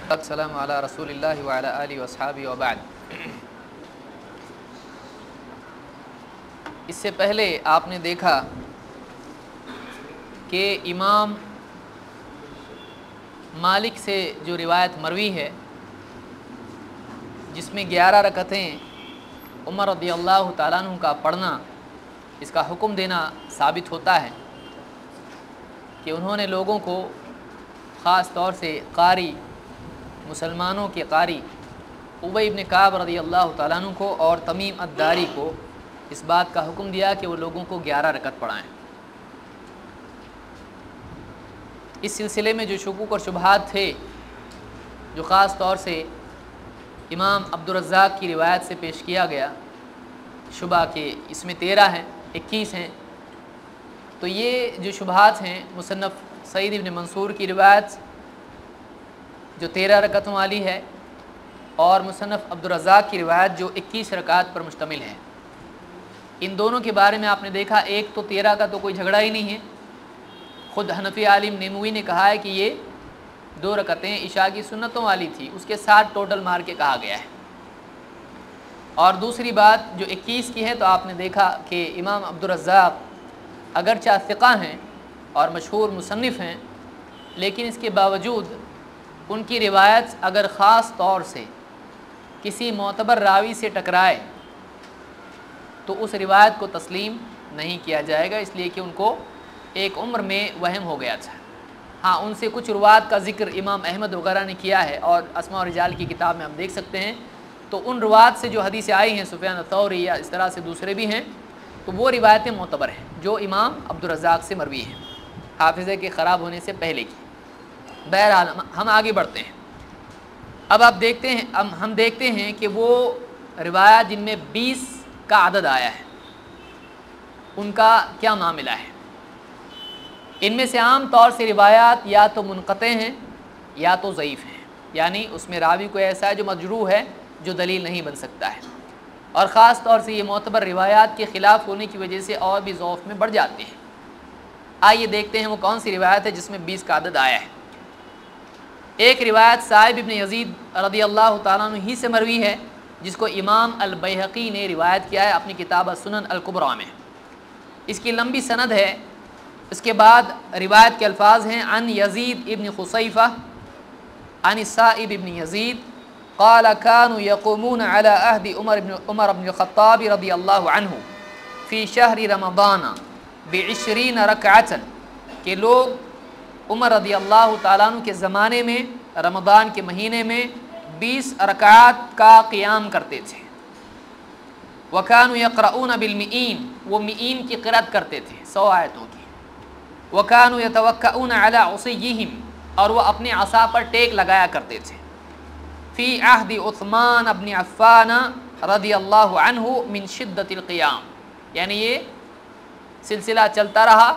السلام علی رسول اللہ وعلی آلہ واصحابہ وبعد۔ اس سے پہلے آپ نے دیکھا کہ امام مالک سے جو روایت مروی ہے جس میں 11 رکعتیں عمر رضی اللہ تعالیٰ عنہ کا پڑھنا، اس کا حکم دینا ثابت ہوتا ہے کہ انہوں نے لوگوں کو، خاص طور سے قاری، مسلمانوں کے قاری ابی بن کعب رضی اللہ تعالیٰ عنہ کو اور تمیم الداری کو اس بات کا حکم دیا کہ وہ لوگوں کو 11 رکعت پڑھائیں۔ اس سلسلے میں جو شکوک اور شبہات تھے، جو خاص طور سے امام عبدالرزاق کی روایت سے پیش کیا گیا، شبہ کہ اس میں 13 ہیں، 21 ہیں، تو یہ جو شبہات ہیں مصنف سعید ابن منصور کی روایت جو 13 رکعتوں والی ہے اور مصنف عبدالرزاق کی روایت جو 21 رکعت پر مشتمل ہے، ان دونوں کے بارے میں آپ نے دیکھا ایک تو 13 کا تو کوئی جھگڑا ہی نہیں ہے۔ خود حنفی عالم نیموی نے کہا ہے کہ یہ 2 رکعتیں عشاء کی سنتوں والی تھی، اس کے ساتھ ٹوٹل مار کے کہا گیا ہے۔ اور دوسری بات جو 21 کی ہے تو آپ نے دیکھا کہ امام عبدالرزاق اگرچہ ثقہ ہیں اور مشہور مصنف ہیں، لیکن اس کے باوجود ان کی روایت اگر خاص طور سے کسی معتبر راوی سے ٹکرائے تو اس روایت کو تسلیم نہیں کیا جائے گا، اس لیے کہ ان کو ایک عمر میں وہم ہو گیا تھا۔ ہاں، ان سے کچھ روایت کا ذکر امام احمد وغیرہ نے کیا ہے اور اسماء و رجال کی کتاب میں ہم دیکھ سکتے ہیں، تو ان روایت سے جو حدیثیں آئی ہیں سفیان الثوری یا اس طرح سے دوسرے بھی ہیں، تو وہ روایتیں معتبر ہیں جو امام عبدالرزاق سے مروی ہیں، حافظے کے خراب ہونے سے پہلے کی۔ بہرحال ہم آگے بڑھتے ہیں۔ اب آپ دیکھتے ہیں، ہم دیکھتے ہیں کہ وہ روایات جن میں 20 کا عدد آیا ہے ان کا کیا معاملہ ہے۔ ان میں سے عام طور سے روایات یا تو منقطع ہیں یا تو ضعیف ہیں، یعنی اس میں راوی کوئی ایسا ہے جو مجروح ہے، جو دلیل نہیں بن سکتا ہے، اور خاص طور سے یہ معتبر روایات کے خلاف ہونے کی وجہ سے اور بھی ضعف میں بڑھ جاتے ہیں۔ آئیے دیکھتے ہیں وہ کون سی روایت ہے جس میں 20 کا عدد آیا ہے۔ ایک روایت صاحب ابن یزید رضی اللہ تعالیٰ عنہ ہی سے مروی ہے، جس کو امام البیہقی نے روایت کیا ہے اپنی کتاب السنن الکبریٰ میں۔ اس کی لمبی سند ہے۔ اس کے بعد روایت کے الفاظ ہیں عن یزید ابن خصیفہ عن السائب ابن یزید قال كانوا يقومون على عهد عمر بن الخطاب رضی اللہ عنہ فی شہر رمضان ب20 رکعۃ، کہ لوگ عمر رضی اللہ تعالیٰ عنہ کے زمانے میں رمضان کے مہینے میں 20 رکعات کا قیام کرتے تھے۔ وَكَانُوا يَقْرَؤُونَ بِالْمِئِينَ، وہ مئین کی قرأت کرتے تھے، 100 آیتوں کی۔ وَكَانُوا يَتَوَكَّؤُونَ عَلَىٰ عُصِيِّهِمْ، اور وہ اپنے عصا پر ٹیک لگایا کرتے تھے۔ فی عہد عثمان بن عفان رضی اللہ عنہ من شدت القیام، یعنی یہ سلسلہ چلتا رہا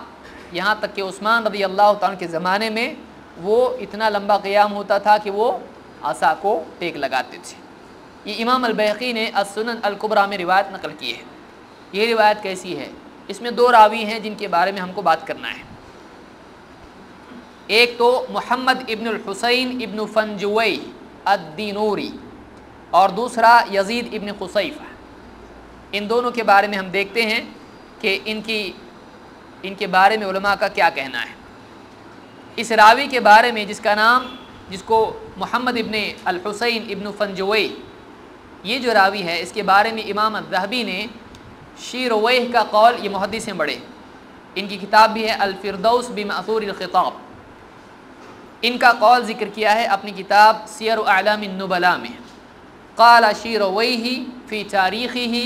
یہاں تک کہ عثمان رضی اللہ تعالیٰ کے زمانے میں وہ اتنا لمبا قیام ہوتا تھا کہ وہ عصا کو ٹیک لگاتے تھے۔ یہ امام البیہقی نے السنن الکبریٰ میں روایت نقل کی ہے۔ یہ روایت کیسی ہے؟ اس میں 2 راوی ہیں جن کے بارے میں ہم کو بات کرنا ہے۔ ایک تو محمد ابن الحسین ابن فنجوی الدینوری، اور دوسرا یزید ابن خصیفہ۔ ان دونوں کے بارے میں ہم دیکھتے ہیں کہ ان کے بارے میں علماء کا کیا کہنا ہے۔ اس راوی کے بارے میں جس کو محمد ابن الحسین ابن فنجوی، یہ جو راوی ہے، اس کے بارے میں امام الذہبی نے شیرویہ کا قول، یہ محدث ہیں بڑے، ان کی کتاب بھی ہے الفردوس بمأثور الخطاب، ان کا قول ذکر کیا ہے اپنی کتاب سیر اعلام النبلاء میں۔ قال شیرویہ فی تاریخہ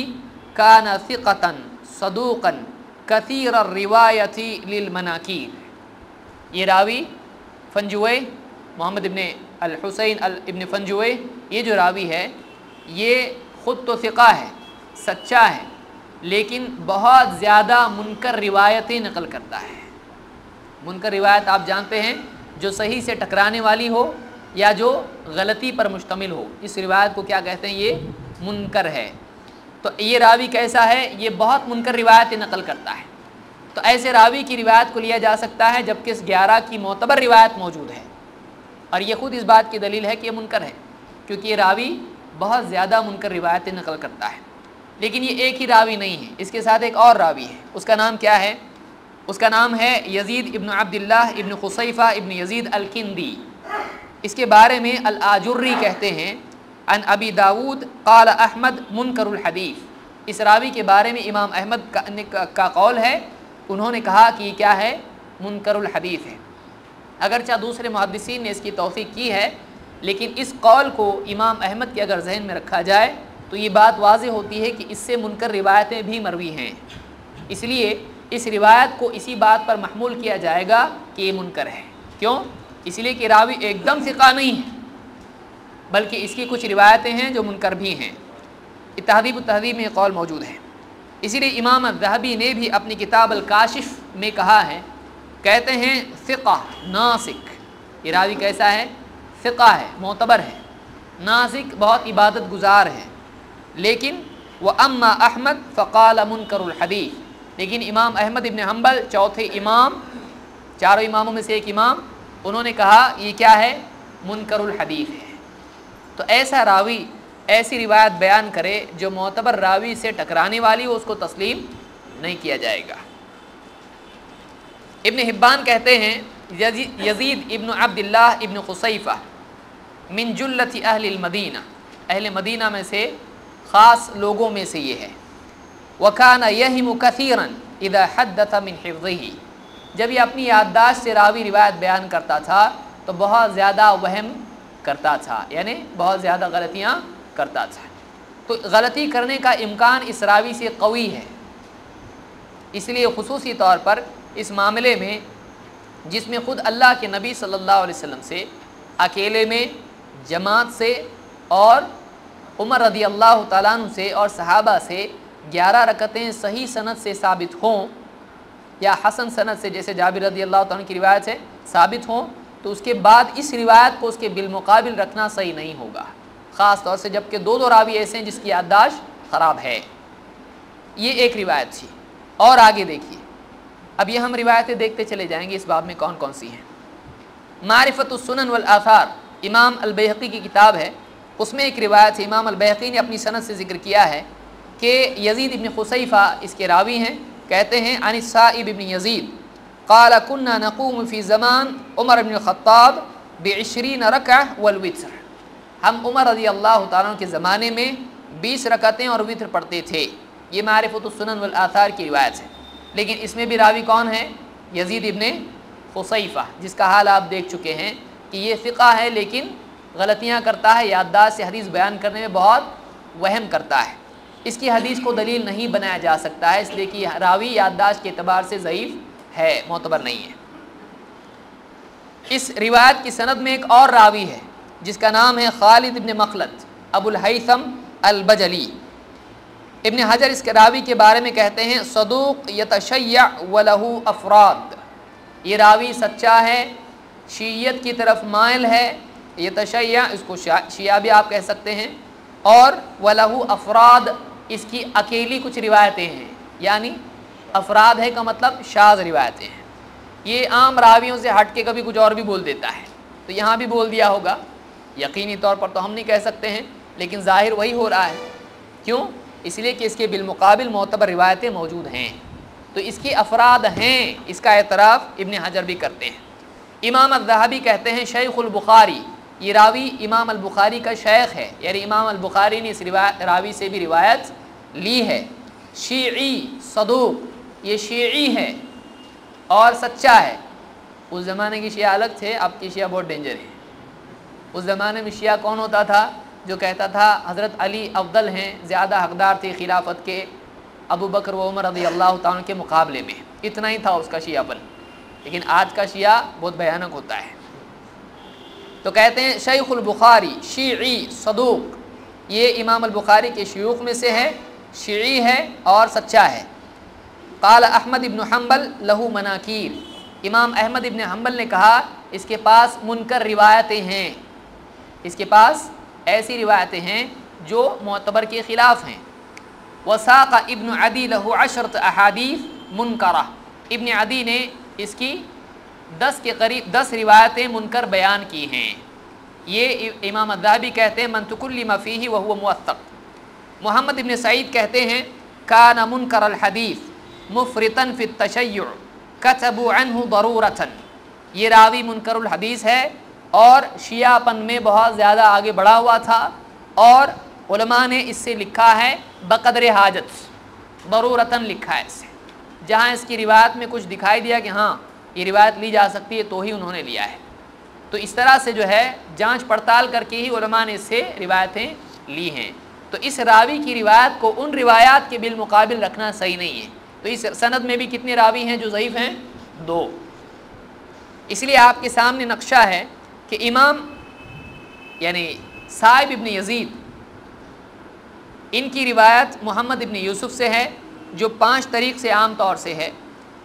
کان ثقۃ صدوقا کثیر الروایۃ للمناکیر۔ یہ راوی فنجوی، محمد ابن الحسین ابن فنجوی، یہ جو راوی ہے یہ خود تو ثقہ ہے، سچا ہے، لیکن بہت زیادہ منکر روایتیں نقل کرتا ہے۔ منکر روایت آپ جانتے ہیں جو صحیح سے ٹکرانے والی ہو یا جو غلطی پر مشتمل ہو، اس روایت کو کیا کہتے ہیں؟ یہ منکر ہے۔ تو یہ راوی کیسا ہے؟ یہ بہت منکر روایتیں نقل کرتا ہے۔ تو ایسے راوی کی روایت کو لیا جا سکتا ہے جبکہ اس 11 کی معتبر روایت موجود ہے۔ اور یہ خود اس بات کی دلیل ہے کہ یہ منکر ہے، کیونکہ یہ راوی بہت زیادہ منکر روایتیں نقل کرتا ہے۔ لیکن یہ ایک ہی راوی نہیں ہے، اس کے ساتھ ایک اور راوی ہے۔ اس کا نام کیا ہے؟ اس کا نام ہے یزید ابن عبداللہ ابن خصیفہ ابن یزید الکندی۔ اس کے بارے میں الآجری کہتے ہیں عن ابی داود قال احمد منکر الحدیث۔ اس راوی کے بارے میں امام احمد کا قول ہے، انہوں نے کہا کہ یہ کیا ہے؟ منکر الحدیث ہے۔ اگرچہ دوسرے محدثین نے اس کی توثیق کی ہے، لیکن اس قول کو امام احمد کے اگر ذہن میں رکھا جائے تو یہ بات واضح ہوتی ہے کہ اس سے منکر روایتیں بھی مروی ہیں، اس لیے اس روایت کو اسی بات پر محمول کیا جائے گا کہ یہ منکر ہے۔ کیوں؟ اس لیے کہ راوی ایک دم ثقہ نہیں ہے، بلکہ اس کی کچھ روایتیں ہیں جو منکر بھی ہیں۔ تہذیب التہذیب میں یہ قول موجود ہے۔ اسی لیے امام الذہبی نے بھی اپنی کتاب الکاشف میں کہا ہے، کہتے ہیں ثقہ ناسک، یہ راوی کیسا ہے؟ ثقہ ہے، معتبر ہے، ناسک بہت عبادت گزار ہے، لیکن وَأَمَّا احمد فقال منکر الحدیث، لیکن امام احمد ابن حنبل چوتھے امام، چاروں اماموں میں سے ایک امام، انہوں نے کہا یہ کیا ہے؟ منکر الحدیث ہے۔ تو ایسا راوی ایسی روایت بیان کرے جو معتبر راوی سے ٹکرانے والی ہو، اس کو تسلیم نہیں کیا جائے گا۔ ابن حبان کہتے ہیں یزید ابن عبداللہ ابن خصیفہ من جلت اہل المدینہ، اہل مدینہ میں سے خاص لوگوں میں سے یہ ہے۔ وَكَانَ يَهِمُ كَثِيرًا إِذَا حَدَّثَ مِنْ حِفْظِهِ، جب یہ اپنی یادداشت سے راوی روایت بیان کرتا تھا تو بہت زیادہ وہم کرتا تھا، یعنی بہت زیادہ غلطیاں کرتا تھا۔ تو غلطی کرنے کا امکان اس راوی سے قوی ہے، اس لیے خصوصی طور پر اس معاملے میں جس میں خود اللہ کے نبی صلی اللہ علیہ وسلم سے اکیلے میں، جماعت سے اور عمر رضی اللہ تعالیٰ عنہ سے اور صحابہ سے 11 رکعتیں صحیح سند سے ثابت ہوں یا حسن سند سے جیسے جابر رضی اللہ تعالیٰ عنہ کی روایت سے ثابت ہوں، تو اس کے بعد اس روایت کو اس کے بالمقابل رکھنا صحیح نہیں ہوگا، خاص طور سے جب کہ دو راوی ایسے ہیں جس کی یادداشت خراب ہے۔ یہ ایک روایت تھی۔ اور آگے دیکھیے، اب یہ ہم روایتیں دیکھتے چلے جائیں گے اس باب میں کون کون سی ہیں۔ معرفت السنن والآثار امام البیہقی کی کتاب ہے، اس میں ایک روایت ہے، امام البیہقی نے اپنی سند سے ذکر کیا ہے کہ یزید ابن خصیفہ اس کے راوی ہیں، کہتے ہیں عن السائب ابن یزید قال كنا نقوم في زمان عمر بن الخطاب ب20 رکعہ والوتر، ہم عمر رضی اللہ تعالیٰ عنہ کے زمانے میں 20 رکعتیں اور وتر پڑھتے تھے۔ یہ معرفت السنن والآثار کی روایت ہے، لیکن اس میں بھی راوی کون ہے؟ یزید ابن خصیفہ، جس کا حال آپ دیکھ چکے ہیں کہ یہ ثقہ ہے لیکن غلطیاں کرتا ہے، یادداشت سے حدیث بیان کرنے میں بہت وہم کرتا ہے، اس کی حدیث کو دلیل نہیں بنایا جا سکتا ہے، اس لیے کہ راوی یادداشت کے اعتبار سے ضعیف ہے، معتبر نہیں ہے۔ اس روایت کی سند میں ایک اور راوی ہے جس کا نام ہے خالد ابن مخلد ابو الہیثم البجلی۔ ابن حجر اس کے راوی کے بارے میں کہتے ہیں صدوق یتشیع ولہ افراد، یہ راوی سچا ہے، شیعیت کی طرف مائل ہے، یتشیع اس کو شیعہ بھی آپ کہہ سکتے ہیں، اور ولہ افراد اس کی اکیلی کچھ روایتیں ہیں، یعنی افراد ہے کا مطلب شاذ روایتیں ہیں، یہ عام راویوں سے ہٹ کے کبھی کچھ اور بھی بول دیتا ہے، تو یہاں بھی بول دیا ہوگا، یقینی طور پر تو ہم نہیں کہہ سکتے ہیں لیکن ظاہر وہی ہو رہا ہے۔ کیوں؟ اس لیے کہ اس کے بالمقابل معتبر روایتیں موجود ہیں، تو اس کی افراد ہیں، اس کا اعتراف ابن حجر بھی کرتے ہیں۔ امام الذہبی کہتے ہیں شیخ البخاری، یہ راوی امام البخاری کا شیخ ہے، یعنی امام البخاری نے اس راوی سے بھی روایت لی ہے۔ شیعی صدوق، یہ شیعی ہے اور سچا ہے۔ اس زمانے کی شیعہ الگ تھے، اب کی شیعہ بہت ڈینجر ہے۔ اس زمانے میں شیعہ کون ہوتا تھا؟ جو کہتا تھا حضرت علی افضل ہیں، زیادہ حقدار تھے خلافت کے ابو بکر و عمر رضی اللہ تعالیٰ کے مقابلے میں، اتنا ہی تھا اس کا شیعہ پن۔ لیکن آج کا شیعہ بہت بھیانک ہوتا ہے۔ تو کہتے ہیں شیخ البخاری شیعی صدوق، یہ امام البخاری کے شیوخ میں سے ہے، شیعی ہے اور سچا ہے۔ قال احمد ابن حنبل لہو مناکیر، امام احمد ابن حنبل نے کہا اس کے پاس منکر روایتیں ہیں، اس کے پاس ایسی روایتیں ہیں جو معتبر کے خلاف ہیں۔ وساق ابن عدی لہو 10 احادیث منکرہ، ابن عدی نے اس کی 10 کے قریب 10 روایتیں منکر بیان کی ہیں۔ یہ امام الذہبی کہتے ہیں من تکلم فیہ وہو موثق. محمد ابن سعید کہتے ہیں کان منکر الحدیث مفرطا فی التشیع کتبوا عنہ ضرورتا. یہ راوی منکر الحدیث ہے اور شیعہ پن میں بہت زیادہ آگے بڑھا ہوا تھا، اور علماء نے اس سے لکھا ہے بقدر حاجت، ضرورتاً لکھا ہے اس سے. جہاں اس کی روایت میں کچھ دکھائی دیا کہ ہاں یہ روایت لی جا سکتی ہے تو ہی انہوں نے لیا ہے. تو اس طرح سے جو ہے جانچ پڑتال کر کے ہی علماء نے اس سے روایتیں لی ہیں. تو اس راوی کی روایت کو ان روایات کے بالمقابل رکھنا صحیح نہیں ہے. تو اس سند میں بھی کتنے راوی ہیں جو ضعیف ہیں؟ 2. اس لیے آپ کے سامنے نقشہ ہے کہ امام یعنی صاحب ابن یزید ان کی روایت محمد ابن یوسف سے ہے جو 5 طریق سے عام طور سے ہے.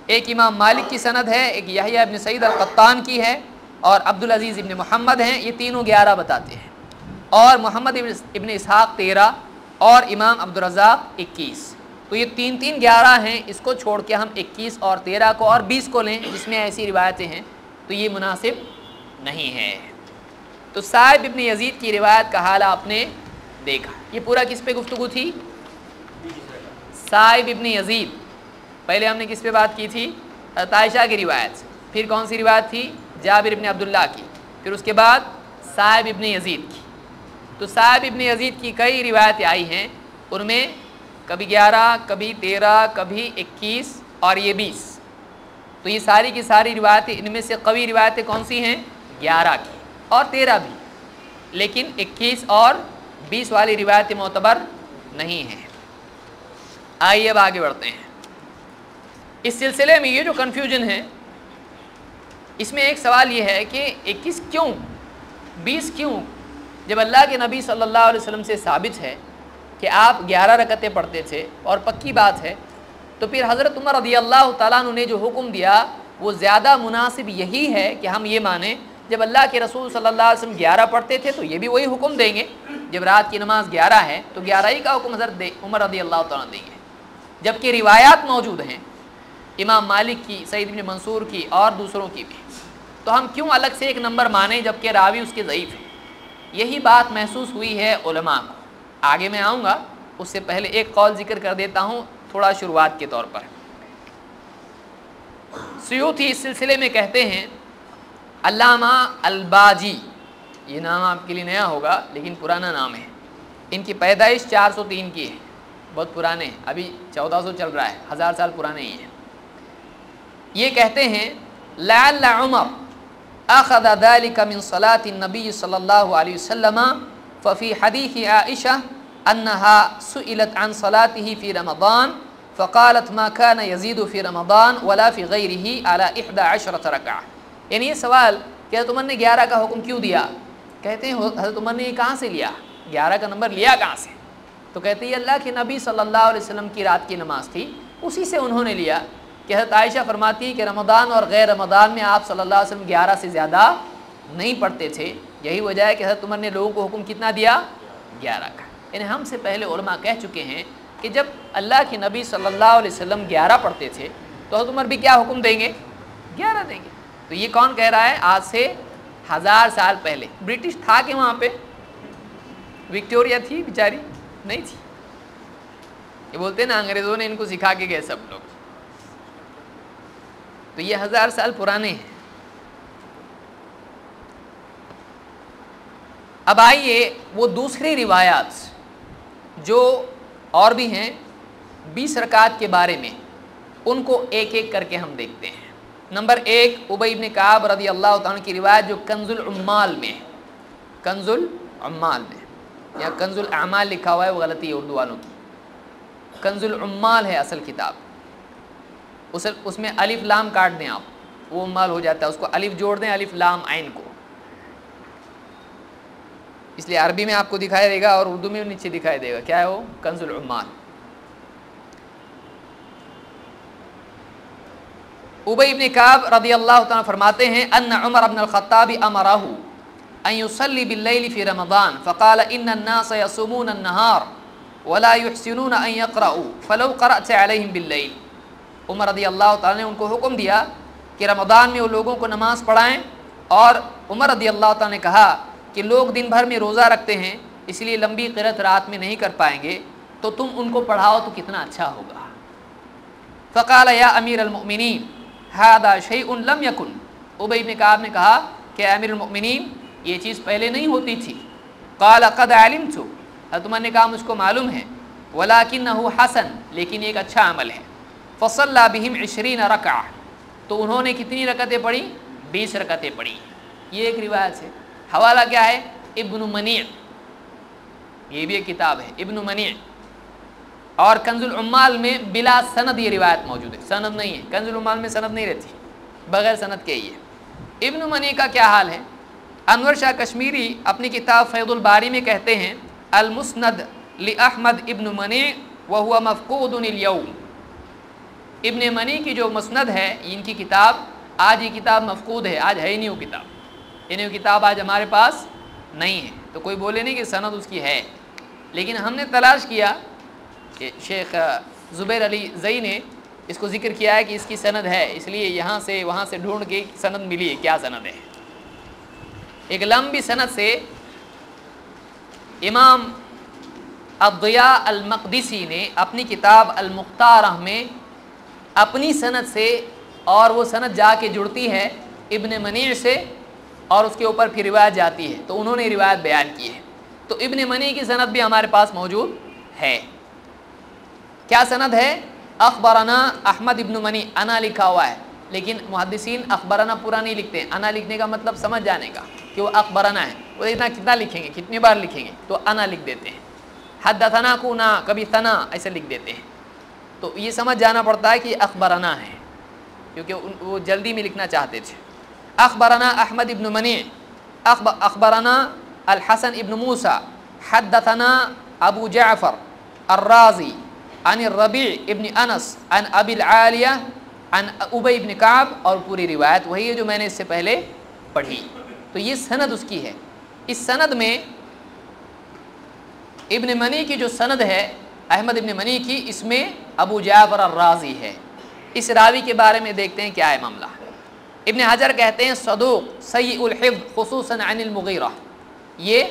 ایک امام مالک کی سند ہے، ایک یحییٰ ابن سعید القطان کی ہے، اور عبدالعزیز ابن محمد ہیں. یہ تینوں 11 بتاتے ہیں، اور محمد ابن اسحاق 13 اور امام عبدالرزاق 21. تو یہ 3 11 ہیں. اس کو چھوڑ کے ہم 21 اور 13 کو اور 20 کو لیں جس میں ایسی روایتیں ہیں تو یہ مناسب نہیں ہے. تو صاحب ابن یزید کی روایت کا حال آپ نے دیکھا. یہ پورا کس پہ گفتگو تھی؟ صاحب ابن یزید. پہلے ہم نے کس پہ بات کی تھی؟ حضرت عائشہ کی روایت. پھر کون سی روایت تھی؟ جابر ابن عبداللہ کی. پھر اس کے بعد صاحب ابن یزید کی. تو صاحب ابن یزید کی کئی روایتیں آئی ہیں، ان میں کبھی 11 کبھی 13 کبھی 21 اور یہ 20. تو یہ ساری کی ساری روایتیں، ان میں سے قوی روایتیں کون سی ہیں؟ 11 کی اور 13 بھی، لیکن 21 اور 20 والی روایتیں معتبر نہیں ہیں. آئیے اب آگے بڑھتے ہیں. اس سلسلے میں یہ جو کنفیوژن ہے، اس میں ایک سوال یہ ہے کہ 21 کیوں، 20 کیوں، جب اللہ کے نبی صلی اللہ علیہ وسلم سے ثابت ہے کہ آپ 11 رکعتیں پڑھتے تھے اور پکی بات ہے، تو پھر حضرت عمر رضی اللہ تعالیٰ عنہ نے جو حکم دیا وہ زیادہ مناسب یہی ہے کہ ہم یہ مانیں جب اللہ کے رسول صلی اللہ علیہ وسلم 11 پڑھتے تھے تو یہ بھی وہی حکم دیں گے. جب رات کی نماز 11 ہے تو 11 ہی کا حکم حضرت عمر رضی اللہ تعالیٰ عنہ دیں گے. جبکہ روایات موجود ہیں امام مالک کی، سعید بن منصور کی اور دوسروں کی بھی، تو ہم کیوں الگ سے ایک نمبر مانیں جبکہ راوی اس کے ضعیف ہے؟ یہی بات محسوس ہوئی ہے علماء کو. آگے میں آؤں گا، اس سے پہلے ایک قول ذکر کر دیتا ہوں تھوڑا شروعات کے طور پر. سیوطی اس سلسلے میں کہتے ہیں، علامہ الباجی، یہ نام آپ کے لیے نیا ہوگا لیکن پرانا نام ہے. ان کی پیدائش 403 کی ہے، بہت پرانے ہیں، ابھی 1400 چل رہا ہے، 1000 سال پرانے ہی ہیں. یہ کہتے ہیں لعل عمر اخذ ذلك من صلاة النبي صلی اللہ علیہ وسلم ففي حديث عائشة انها سئلت عن صلاته في رمضان فقالت ما كان يزيد في رمضان ولا في غيره على 11 ركعة. یعنی یہ سوال کہ حضرت عمر نے 11 کا حکم کیوں دیا، کہتے ہیں حضرت عمر نے یہ کہاں سے لیا، 11 کا نمبر لیا کہاں سے؟ تو کہتے ہیں اللہ کے نبی صلی اللہ علیہ وسلم کی رات کی نماز تھی، اسی سے انہوں نے لیا. کہ حضرت عائشہ فرماتی ہے کہ رمضان اور غیر رمضان میں آپ صلی اللہ علیہ وسلم 11 سے زیادہ نہیں پڑھتے تھے. یہی وجہ ہے کہ حضرت عمر نے لوگوں کو حکم کتنا دیا؟ 11 کا. یعنی ہم سے پہلے علماء کہہ چکے ہیں کہ جب اللہ کے نبی صلی اللہ علیہ وسلم 11 پڑھتے تھے تو حضرت عمر بھی کیا حکم دیں گے؟ 11 دیں گے. تو یہ کون کہہ رہا ہے؟ آج سے 1000 سال پہلے. برٹش تھا کہ وہاں پہ وکٹوریا تھی بیچاری؟ نہیں تھی. یہ بولتے ہیں نا انگریزوں نے ان کو سکھا کے گئے سب لوگ. تو یہ 1000 سال پرانے ہیں. اب آئیے وہ دوسری روایات جو اور بھی ہیں 20 رکعت کے بارے میں، ان کو ایک ایک کر کے ہم دیکھتے ہیں. نمبر 1 ابی بن کعب رضی اللہ تعالیٰ کی روایت جو کنز العمال میں ہے. کنز العمال میں، یا کنز الاعمال لکھا ہوا ہے، وہ غلطی ہے اردو والوں کی. کنز العمال ہے اصل کتاب. اس میں الف لام کاٹ دیں آپ، وہ عمال ہو جاتا ہے، اس کو الف جوڑ دیں، الف لام عین کو. اس لیے عربی میں آپ کو دکھائی دے گا اور اردو میں نیچے دکھائی دے گا. کیا ہے وہ؟ کنز العمال. ابی بن کعب رضی اللہ تعالیٰ فرماتے ہیں ان عمر بن الخطاب امرہ ان يصلي بالليل في رمضان فقال ان الناس يصومون النهار ولا يحسنون ان يقرأوا فلو قرأت عليهم بالليل. عمر رضی اللہ تعالیٰ نے ان کو حکم دیا کہ رمضان میں وہ لوگوں کو نماز پڑھائیں، اور عمر رضی اللہ تعالیٰ نے کہا کہ لوگ دن بھر میں روزہ رکھتے ہیں اس لیے لمبی قرأت رات میں نہیں کر پائیں گے، تو تم ان کو پڑھاؤ تو کتنا اچھا ہوگا۔ فقال یا امیر المؤمنین ھذا شیء لم یکن، ابی بن کعب نے کہا کہ امیر المؤمنین یہ چیز پہلے نہیں ہوتی تھی۔ قال قد علمت، حضرت عمر نے کہا مجھ کو معلوم ہے، ولکنہ حسن، لیکن ایک اچھا عمل ہے۔ فصلی بہم 20 رکعہ، تو انہوں نے کتنی رکعتیں پڑھی؟ 20 رکعتیں پڑھی۔ یہ ایک روایت ہے۔ حوالہ کیا ہے؟ ابن منیع، یہ بھی ایک کتاب ہے ابن منیع، اور کنز العمال میں بلا سند یہ روایت موجود ہے، سند نہیں ہے، کنز العمال میں سند نہیں رہتی، بغیر سند کے ہی ہے۔ ابن منیع کا کیا حال ہے؟ انور شاہ کشمیری اپنی کتاب فیض الباری میں کہتے ہیں المسند لاحمد ابن منیع وهو مفقود اليوم، ابن منیع کی جو مسند ہے ان کی کتاب، آج یہ کتاب مفقود ہے، آج ہے ہی نہیں وہ کتاب، یعنی وہ کتاب آج ہمارے پاس نہیں ہے۔ تو کوئی بولے نہیں کہ سند اس کی ہے، لیکن ہم نے تلاش کیا کہ شیخ زبیر علی زئی نے اس کو ذکر کیا ہے کہ اس کی سند ہے، اس لیے یہاں سے وہاں سے ڈھونڈ کے سند ملی ہے۔ کیا سند ہے؟ ایک لمبی سند سے امام الضیاء المقدسی نے اپنی کتاب المختارہ میں اپنی سند سے، اور وہ سند جا کے جڑتی ہے ابن منیع سے، اور اس کے اوپر پھر روایت جاتی ہے، تو انہوں نے روایت بیان کی ہے۔ تو ابن منیع کی سند بھی ہمارے پاس موجود ہے۔ کیا سند ہے؟ اخبرنا احمد ابن منیع، انا لکھا ہوا ہے، لیکن محدثین اخبرنا پورا نہیں لکھتے ہیں۔ انا لکھنے کا مطلب سمجھ جانے کا کہ وہ اخبرنا ہے، وہ اتنا کتنا لکھیں گے، کتنی بار لکھیں گے، تو انا لکھ دیتے ہیں۔ حدثنا کو نا، کبھی ثنا ایسے لکھ دیتے ہیں، تو یہ سمجھ جانا پڑتا ہے کہ اخبرنا ہے، کیونکہ وہ جلدی میں لکھنا چاہتے تھے۔ اخبرنا احمد ابن منیع اخبرنا الحسن ابن موسیٰ حدثنا ابو جعفر الرازی عن الربیع ابن انس عن ابی العالیہ عن ابی ابن کعب، اور پوری روایت وہی ہے جو میں نے اس سے پہلے پڑھی۔ تو یہ سند اس کی ہے۔ اس سند میں ابن منیع کی جو سند ہے احمد ابن منیع کی، اس میں ابو جعفر الرازی ہے۔ اس راوی کے بارے میں دیکھتے ہیں کیا ہے معاملہ۔ ابن حجر کہتے ہیں صدوق سیء الحفظ خصوصاً عن المغیرہ، یہ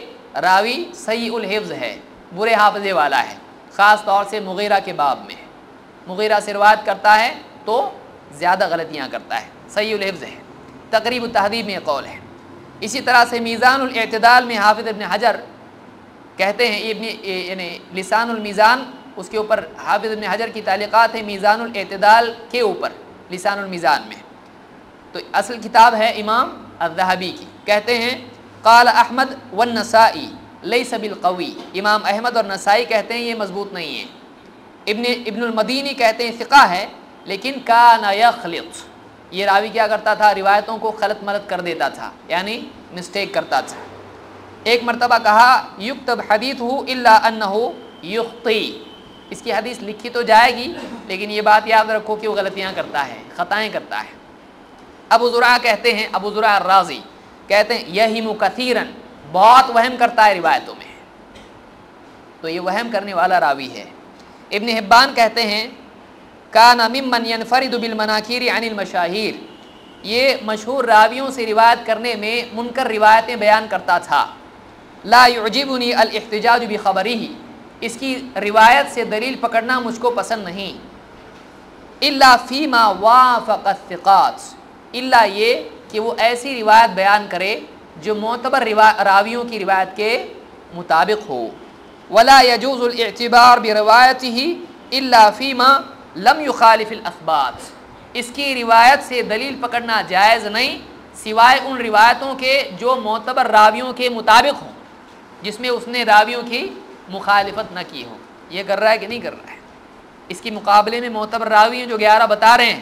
راوی سیء الحفظ ہے، برے حافظے والا ہے، خاص طور سے مغیرہ کے باب میں، مغیرہ سے روایت کرتا ہے تو زیادہ غلطیاں کرتا ہے، سیء الحفظ ہے۔ تقریب التہذیب میں قول ہے۔ اسی طرح سے میزان الاعتدال میں حافظ ابن حجر کہتے ہیں، یعنی لسان المیزان، اس کے اوپر حافظ ابن حجر کی تعلیقات ہیں میزان الاعتدال کے اوپر، لسان المیزان میں، تو اصل کتاب ہے امام الذہبی کی۔ کہتے ہیں قال احمد والنسائی لیس بالقوی، امام احمد اور نسائی کہتے ہیں یہ مضبوط نہیں ہے۔ ابن المدینی کہتے ہیں ثقہ ہے، لیکن کان یخلط، یہ راوی کیا کرتا تھا؟ روایتوں کو خلط ملط کر دیتا تھا، یعنی مسٹیک کرتا تھا۔ ایک مرتبہ کہا یکتب حدیثہ الا انہ یخطی، اس کی حدیث لکھی تو جائے گی لیکن یہ بات یاد رکھو کہ وہ غلطیاں کرتا ہے، خطائیں کرتا ہے۔ ابو زرعہ کہتے ہیں، ابو زرعہ الرازی کہتے ہیں یہم کثیرن، بہت وہم کرتا ہے روایتوں میں، تو یہ وہم کرنے والا راوی ہے۔ ابن حبان کہتے ہیں کان ممن ينفرد بالمناکیر عن المشاہیر، یہ مشہور راویوں سے روایت کرنے میں منکر روایتیں بیان کرتا تھا۔ لا يعجبني الاحتجاج بخبرہ، اس کی روایت سے دلیل پکڑنا مجھ کو پسند نہیں۔ الا فيما وافق الثقات، الا یہ کہ وہ ایسی روایت بیان کرے جو معتبر راویوں کی روایت کے مطابق ہو۔ ولا يجوز الاعتبار بروایتہ الا فيما لم يخالف الاثبات، اس کی روایت سے دلیل پکڑنا جائز نہیں سوائے ان روایتوں کے جو معتبر راویوں کے مطابق ہوں، جس میں اس نے راویوں کی مخالفت نہ کی ہو۔ یہ کر رہا ہے کہ نہیں کر رہا ہے؟ اس کے مقابلے میں معتبر راوی ہیں جو 11 بتا رہے ہیں،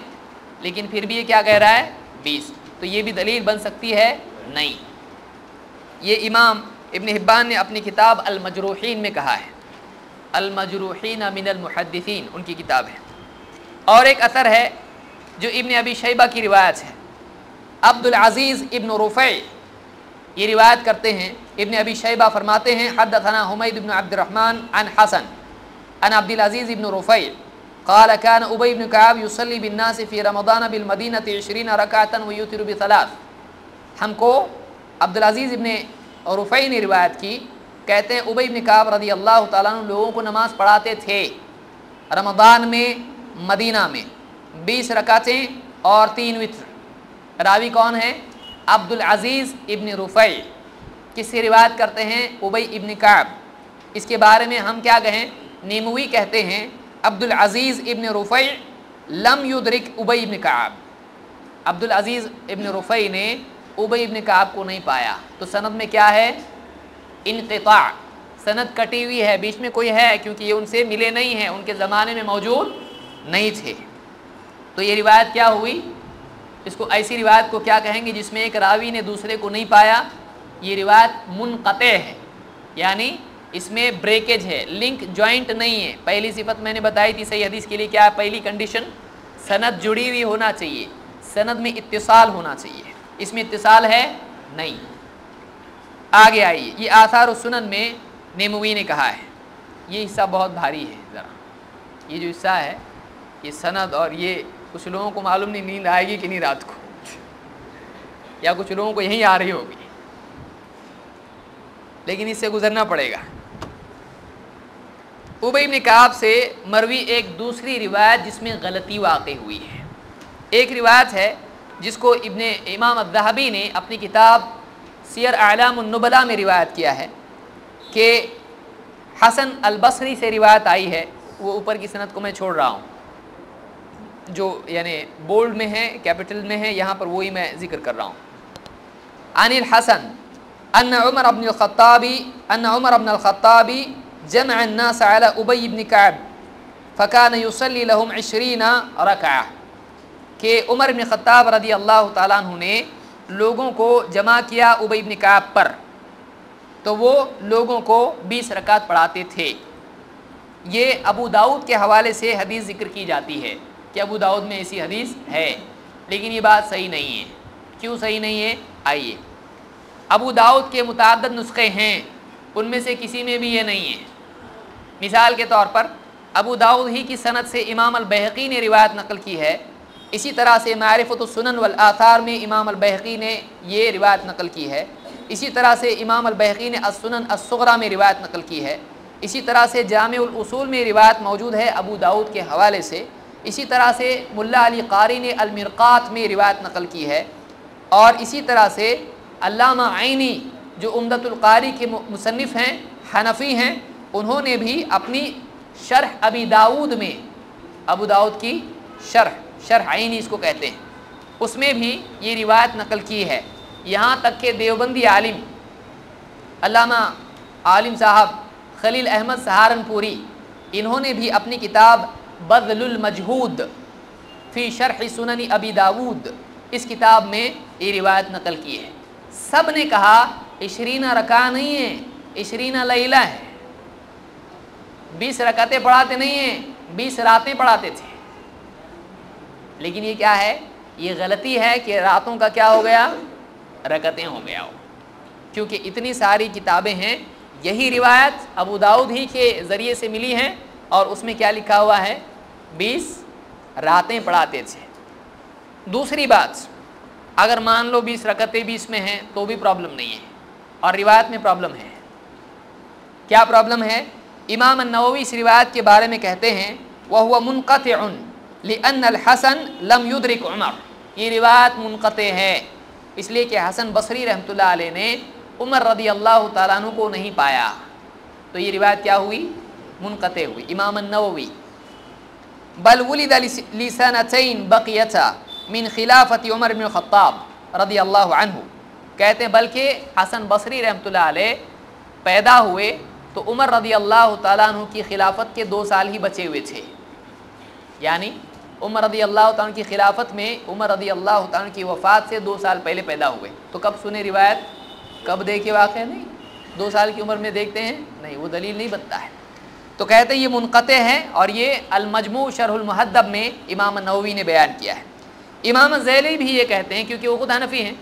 لیکن پھر بھی یہ کیا کہہ رہا ہے؟ 20، تو یہ بھی دلیل بن سکتی ہے؟ نہیں۔ یہ امام ابن حبان نے اپنی کتاب المجروحین میں کہا ہے، المجروحین من المحدثین ان کی کتاب ہے۔ اور ایک اثر ہے جو ابن ابی شیبہ کی روایت ہے، عبد العزیز ابن رفیع یہ روایت کرتے ہیں۔ ابن ابی شیبہ فرماتے ہیں حدثنا حمید بن عبد الرحمن عن حسن عن عبد العزیز ابن رفیع قال كان ابی بن کعب يصلي بالناس في رمضان بالمدینہ 20 رکعۃ ويوتر بثلاث، ہم کو عبد العزیز ابن اور رفیع نے روایت کی، کہتے ہیں ابی بن کعب رضی اللہ تعالیٰ عنہ لوگوں کو نماز پڑھاتے تھے رمضان میں مدینہ میں 20 رکعتیں اور 3 وتر۔ راوی کون ہے؟ عبد العزیز ابن رفیع۔ کس سے روایت کرتے ہیں؟ ابی ابن کعب۔ اس کے بارے میں ہم کیا کہیں؟ نیموی کہتے ہیں عبد العزیز ابن رفیع لم یدرک ابی ابن کعب، عبد العزیز ابن رفیع نے ابی ابن کعب کو نہیں پایا۔ تو سند میں کیا ہے؟ انقطاع، سند کٹی ہوئی ہے، بیچ میں کوئی ہے، کیونکہ یہ ان سے ملے نہیں ہیں، ان کے زمانے میں موجود نہیں تھے۔ تو یہ روایت کیا ہوئی؟ اس کو ایسی روایت کو کیا کہیں گے جس میں ایک راوی نے دوسرے کو نہیں پایا؟ یہ روایت منقطع ہے، یعنی اس میں بریکیج ہے، لنک جوائنٹ نہیں ہے۔ پہلی صفت میں نے بتائی تھی صحیح حدیث کے لیے کیا ہے؟ پہلی کنڈیشن سند جڑی ہوئی ہونا چاہیے، سند میں اتصال ہونا چاہیے، اس میں اتصال ہے نہیں۔ آگے آئیے، یہ آثار السنن میں نیموی نے کہا ہے، یہ حصہ بہت بھاری ہے، ذرا یہ جو حصہ ہے یہ سند، اور یہ کچھ لوگوں کو معلوم نہیں نیند آئے گی کہ نہیں رات کو، یا کچھ لوگوں کو یہیں آ رہی ہوگی، لیکن اس سے گزرنا پڑے گا۔ ابی بن کعب سے مروی ایک دوسری روایت جس میں غلطی واقع ہوئی ہے۔ ایک روایت ہے جس کو امام الذہبی نے اپنی کتاب سیر اعلام النبلاء میں روایت کیا ہے کہ حسن البصری سے روایت آئی ہے، وہ اوپر کی سند کو میں چھوڑ رہا ہوں، جو یعنی بولڈ میں ہے، کیپٹل میں ہے، یہاں پر وہی میں ذکر کر رہا ہوں۔ عن الحسن ان عمر بن الخطاب جمع الناس على ابی بن کعب فكان يصلي لهم 20 رکعہ، کہ عمر بن خطاب رضی اللہ تعالیٰ عنہ نے لوگوں کو جمع کیا ابی بن کعب پر، تو وہ لوگوں کو 20 رکعت پڑھاتے تھے۔ یہ ابو داؤد کے حوالے سے حدیث ذکر کی جاتی ہے کہ ابو داؤد میں ایسی حدیث ہے، لیکن یہ بات صحیح نہیں ہے۔ کیوں صحیح نہیں ہے؟ آئیے، ابو داؤد کے متعدد نسخے ہیں، ان میں سے کسی میں بھی یہ نہیں ہے۔ مثال کے طور پر ابو داؤد ہی کی سند سے امام البیہقی نے روایت نقل کی ہے، اسی طرح سے معرفت السنن والآثار میں امام البیہقی نے یہ روایت نقل کی ہے، اسی طرح سے امام البیہقی نے السنن الصغریٰ میں روایت نقل کی ہے، اسی طرح سے جامع الاصول میں روایت موجود ہے ابو داؤد کے حوالے سے، اسی طرح سے ملا علی قاری نے المرقات میں روایت نقل کی ہے، اور اسی طرح سے علامہ عینی جو عمدۃ القاری کے مصنف ہیں، حنفی ہیں، انہوں نے بھی اپنی شرح ابی داؤد میں، ابو داؤد کی شرح عینی اس کو کہتے ہیں، اس میں بھی یہ روایت نقل کی ہے۔ یہاں تک کہ دیوبندی عالم علامہ عالم صاحب خلیل احمد سہارنپوری، انہوں نے بھی اپنی کتاب بذل المجہود فی شرح سنن ابی داود، اس کتاب میں یہ روایت نقل کی ہے۔ سب نے کہا 20 رکعہ نہیں ہے، 20 لیلہ ہے، 20 رکعتیں پڑھاتے نہیں ہیں، 20 راتیں پڑھاتے تھے۔ لیکن یہ کیا ہے؟ یہ غلطی ہے کہ راتوں کا کیا ہو گیا؟ رکعتیں ہو گیا ہو، کیونکہ اتنی ساری کتابیں ہیں، یہی روایت ابو داؤد ہی کے ذریعے سے ملی ہیں، اور اس میں کیا لکھا ہوا ہے؟ 20 راتیں پڑھاتے تھے۔ دوسری بات، اگر مان لو 20 رکعتیں 20 میں ہیں تو بھی پرابلم نہیں ہے، اور روایت میں پرابلم ہے۔ کیا پرابلم ہے؟ امام النووی اس روایت کے بارے میں کہتے ہیں وَهُوَ مُنْقَطِعٌ لِأَنَّ الْحَسَنَ لَمْ يُدْرِكْ عُمَرَ، یہ روایت منقطع ہے اس لیے کہ حسن بصری رحمۃ اللہ علیہ نے عمر رضی اللہ تعالیٰ عنہ کو نہیں پایا، تو یہ روایت کیا ہوئی؟ منقطع ہوئی۔ امام النووی بل ولد لسنتين بقيتا من خلافت عمر بن الخطاب رضی اللہ عنہ، کہتے ہیں بلکہ حسن بصری رحمۃ اللہ علیہ پیدا ہوئے تو عمر رضی اللہ تعالیٰ عنہ کی خلافت کے 2 سال ہی بچے ہوئے تھے، یعنی عمر رضی اللہ تعالیٰ عنہ کی خلافت میں عمر رضی اللہ تعالیٰ عنہ کی وفات سے 2 سال پہلے پیدا ہوئے، تو کب سنے روایت؟ کب دیکھے واقع نہیں، 2 سال کی عمر میں دیکھتے ہیں نہیں، وہ دلیل نہیں بنتا ہے۔ تو کہتے ہیں یہ منقطع ہے، اور یہ المجموع شرح المہذب میں امام النووی نے بیان کیا ہے۔ امام الذیلی بھی یہ کہتے ہیں، کیونکہ وہ خود حنفی ہیں،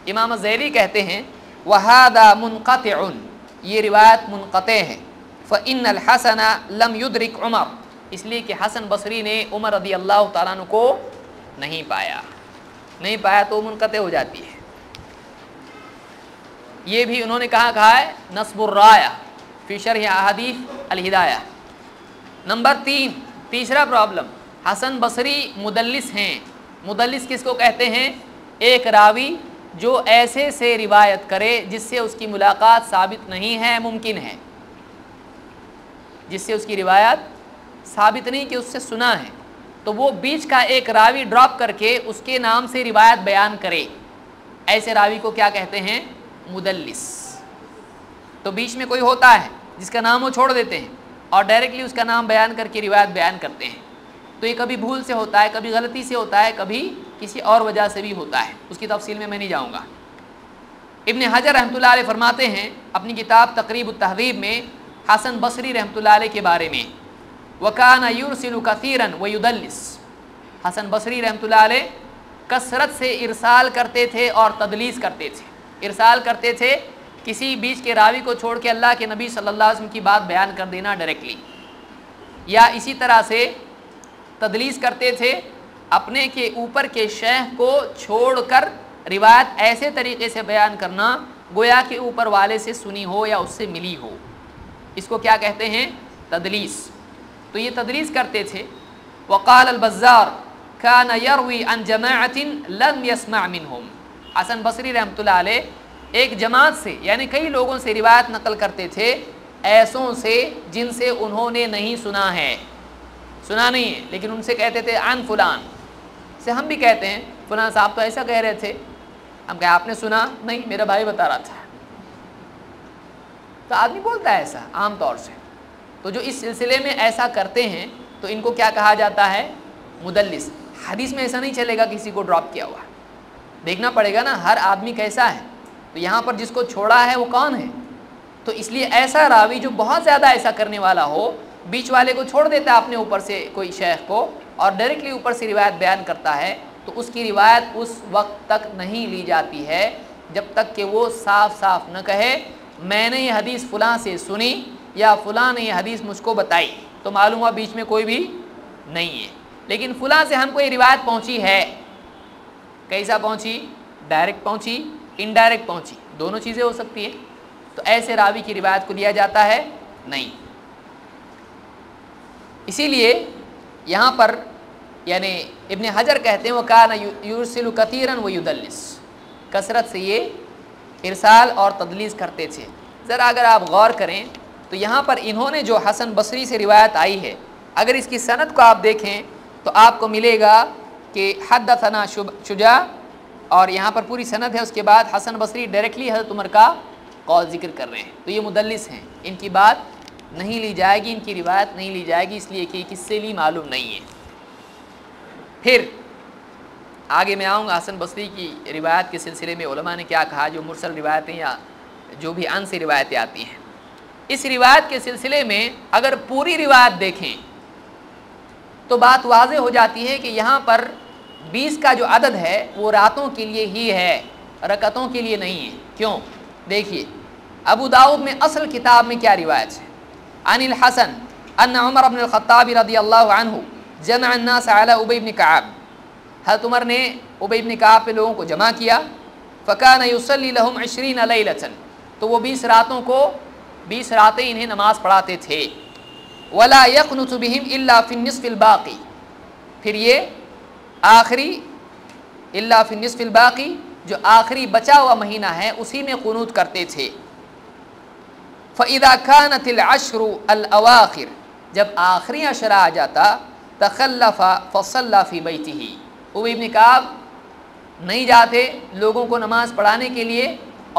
امام الذیلی کہتے ہیں وَهَذَا مُنْقَطِعٌ، یہ روایت منقطع ہے، فَإِنَّ الْحَسَنَ لَمْ يُدْرِكْ عُمَرَ، اس لیے کہ حسن بصری نے عمر رضی اللہ تعالیٰ عنہ کو نہیں پایا تو منقطع ہو جاتی ہے۔ یہ بھی انہوں نے کہا ہے نصب الرایہ فی شرح احادیث الہدایہ۔ نمبر 3، تیسرا پرابلم، حسن بصری مدلس ہیں۔ مدلس کس کو کہتے ہیں؟ ایک راوی جو ایسے سے روایت کرے جس سے اس کی ملاقات ثابت نہیں ہے، ممکن ہے، جس سے اس کی روایت ثابت نہیں کہ اس سے سنا ہے، تو وہ بیچ کا ایک راوی ڈراپ کر کے اس کے نام سے روایت بیان کرے، ایسے راوی کو کیا کہتے ہیں؟ مدلس۔ تو بیچ میں کوئی ہوتا ہے جس کا نام وہ چھوڑ دیتے ہیں اور ڈائریکٹلی اس کا نام بیان کر کے روایت بیان کرتے ہیں، تو یہ کبھی بھول سے ہوتا ہے، کبھی غلطی سے ہوتا ہے، کبھی کسی اور وجہ سے بھی ہوتا ہے، اس کی تفصیل میں نہیں جاؤں گا۔ ابن حجر رحمۃ اللہ علیہ فرماتے ہیں اپنی کتاب تقریب التہذیب میں حسن بصری رحمۃ اللہ علیہ کے بارے میں، وَكَانَ يُرْسِلُ كَثِيرًا وَيُدَلِّسُ، حسن بصری رحمۃ اللہ علیہ کثرت سے ارسال کرتے تھے اور تدلیس کرتے تھے۔ ارسال کرتے تھے کسی بیچ کے راوی کو چھوڑ کے اللہ کے نبی صلی اللہ علیہ وسلم کی بات بیان کر دینا ڈائریکٹلی، یا اسی طرح سے تدلیس کرتے تھے اپنے کے اوپر کے شیخ کو چھوڑ کر روایت ایسے طریقے سے بیان کرنا گویا کہ اوپر والے سے سنی ہو یا اس سے ملی ہو، اس کو کیا کہتے ہیں؟ تدلیس۔ تو یہ تدلیس کرتے تھے۔ وقال البزار كان يروي عن جماعة لم يسمع منهم، حسن بصری رحمۃ اللہ علیہ ایک جماعت سے یعنی کئی لوگوں سے روایت نقل کرتے تھے، ایسوں سے جن سے انہوں نے نہیں سنا ہے، سنا نہیں ہے لیکن ان سے کہتے تھے عن فلان، سے ہم بھی کہتے ہیں فلان صاحب تو ایسا کہہ رہے تھے، ہم کہیں آپ نے سنا نہیں، میرا بھائی بتا رہا تھا۔ تو آدمی بولتا ہے ایسا عام طور سے، تو جو اس سلسلے میں ایسا کرتے ہیں تو ان کو کیا کہا جاتا ہے؟ مدلس۔ حدیث میں ایسا نہیں چلے گا کسی کو ڈراپ کیا ہوا، دیکھنا پڑے گا نا ہر آدمی کیسا ہے، تو یہاں پر جس کو چھوڑا ہے وہ کون ہے؟ تو اس لیے ایسا راوی جو بہت زیادہ ایسا کرنے والا ہو، بیچ والے کو چھوڑ دیتا ہے اپنے اوپر سے کوئی شیخ کو اور ڈائریکٹلی اوپر سے روایت بیان کرتا ہے، تو اس کی روایت اس وقت تک نہیں لی جاتی ہے جب تک کہ وہ صاف صاف نہ کہے میں نے یہ حدیث فلاں سے سنی یا فلاں نے یہ حدیث مجھ کو بتائی، تو معلوم ہوا بیچ میں کوئی بھی نہیں ہے، لیکن فلاں سے ہم کو یہ روایت پہنچی ہے۔ کیسا پہنچی؟ ڈائریکٹ پہنچی، انڈائریکٹ پہنچی، دونوں چیزیں ہو سکتی ہیں، تو ایسے راوی کی روایت کو لیا جاتا ہے نہیں۔ اسی لیے یہاں پر یعنی ابن حجر کہتے ہیں وَكَانَ يُرْسِلُ كَثِيرًا وَيُدَلِّسُ، کثرت سے یہ ارسال اور تدلیس کرتے تھے۔ ذرا اگر آپ غور کریں تو یہاں پر انہوں نے جو حسن بصری سے روایت آئی ہے، اگر اس کی سند کو آپ دیکھیں تو آپ کو ملے گا کہ حدثنا شجاع، اور یہاں پر پوری سند ہے، اس کے بعد حسن بصری ڈائریکٹلی حضرت عمر کا قول ذکر کر رہے ہیں، تو یہ مدلس ہیں، ان کی بات نہیں لی جائے گی، ان کی روایت نہیں لی جائے گی، اس لیے کہ کس سے لی معلوم نہیں ہے۔ پھر آگے میں آؤں گا حسن بصری کی روایت کے سلسلے میں علماء نے کیا کہا، جو مرسل روایتیں یا جو بھی عن سے روایتیں آتی ہیں۔ اس روایت کے سلسلے میں اگر پوری روایت دیکھیں تو بات واضح ہو جاتی ہے کہ یہاں پر 20 کا جو عدد ہے وہ راتوں کے لیے ہی ہے، رکعتوں کے لیے نہیں ہے۔ کیوں؟ دیکھیے ابو داؤد میں اصل کتاب میں کیا روایت ہے؟ عن الحسن ان عمر بن الخطاب رضی اللہ عنہ جمع الناس علی ابی بن کعب، حضرت عمر نے ابی بن کعب پہ لوگوں کو جمع کیا، فکان یصلی لهم 20 لیلۃ، تو وہ 20 راتوں کو 20 راتیں انہیں نماز پڑھاتے تھے، ولا یقنت بهم الا فی النصف الباقی، پھر یہ آخری الا فی النصف الباقی جو آخری بچا ہوا مہینہ ہے اسی میں قنوت کرتے تھے۔ فاذا كانت العشر الاواخر، جب آخری عشرہ آ جاتا، تخلف فصلى في بیتہ، ابی بن کعب نہیں جاتے لوگوں کو نماز پڑھانے کے لیے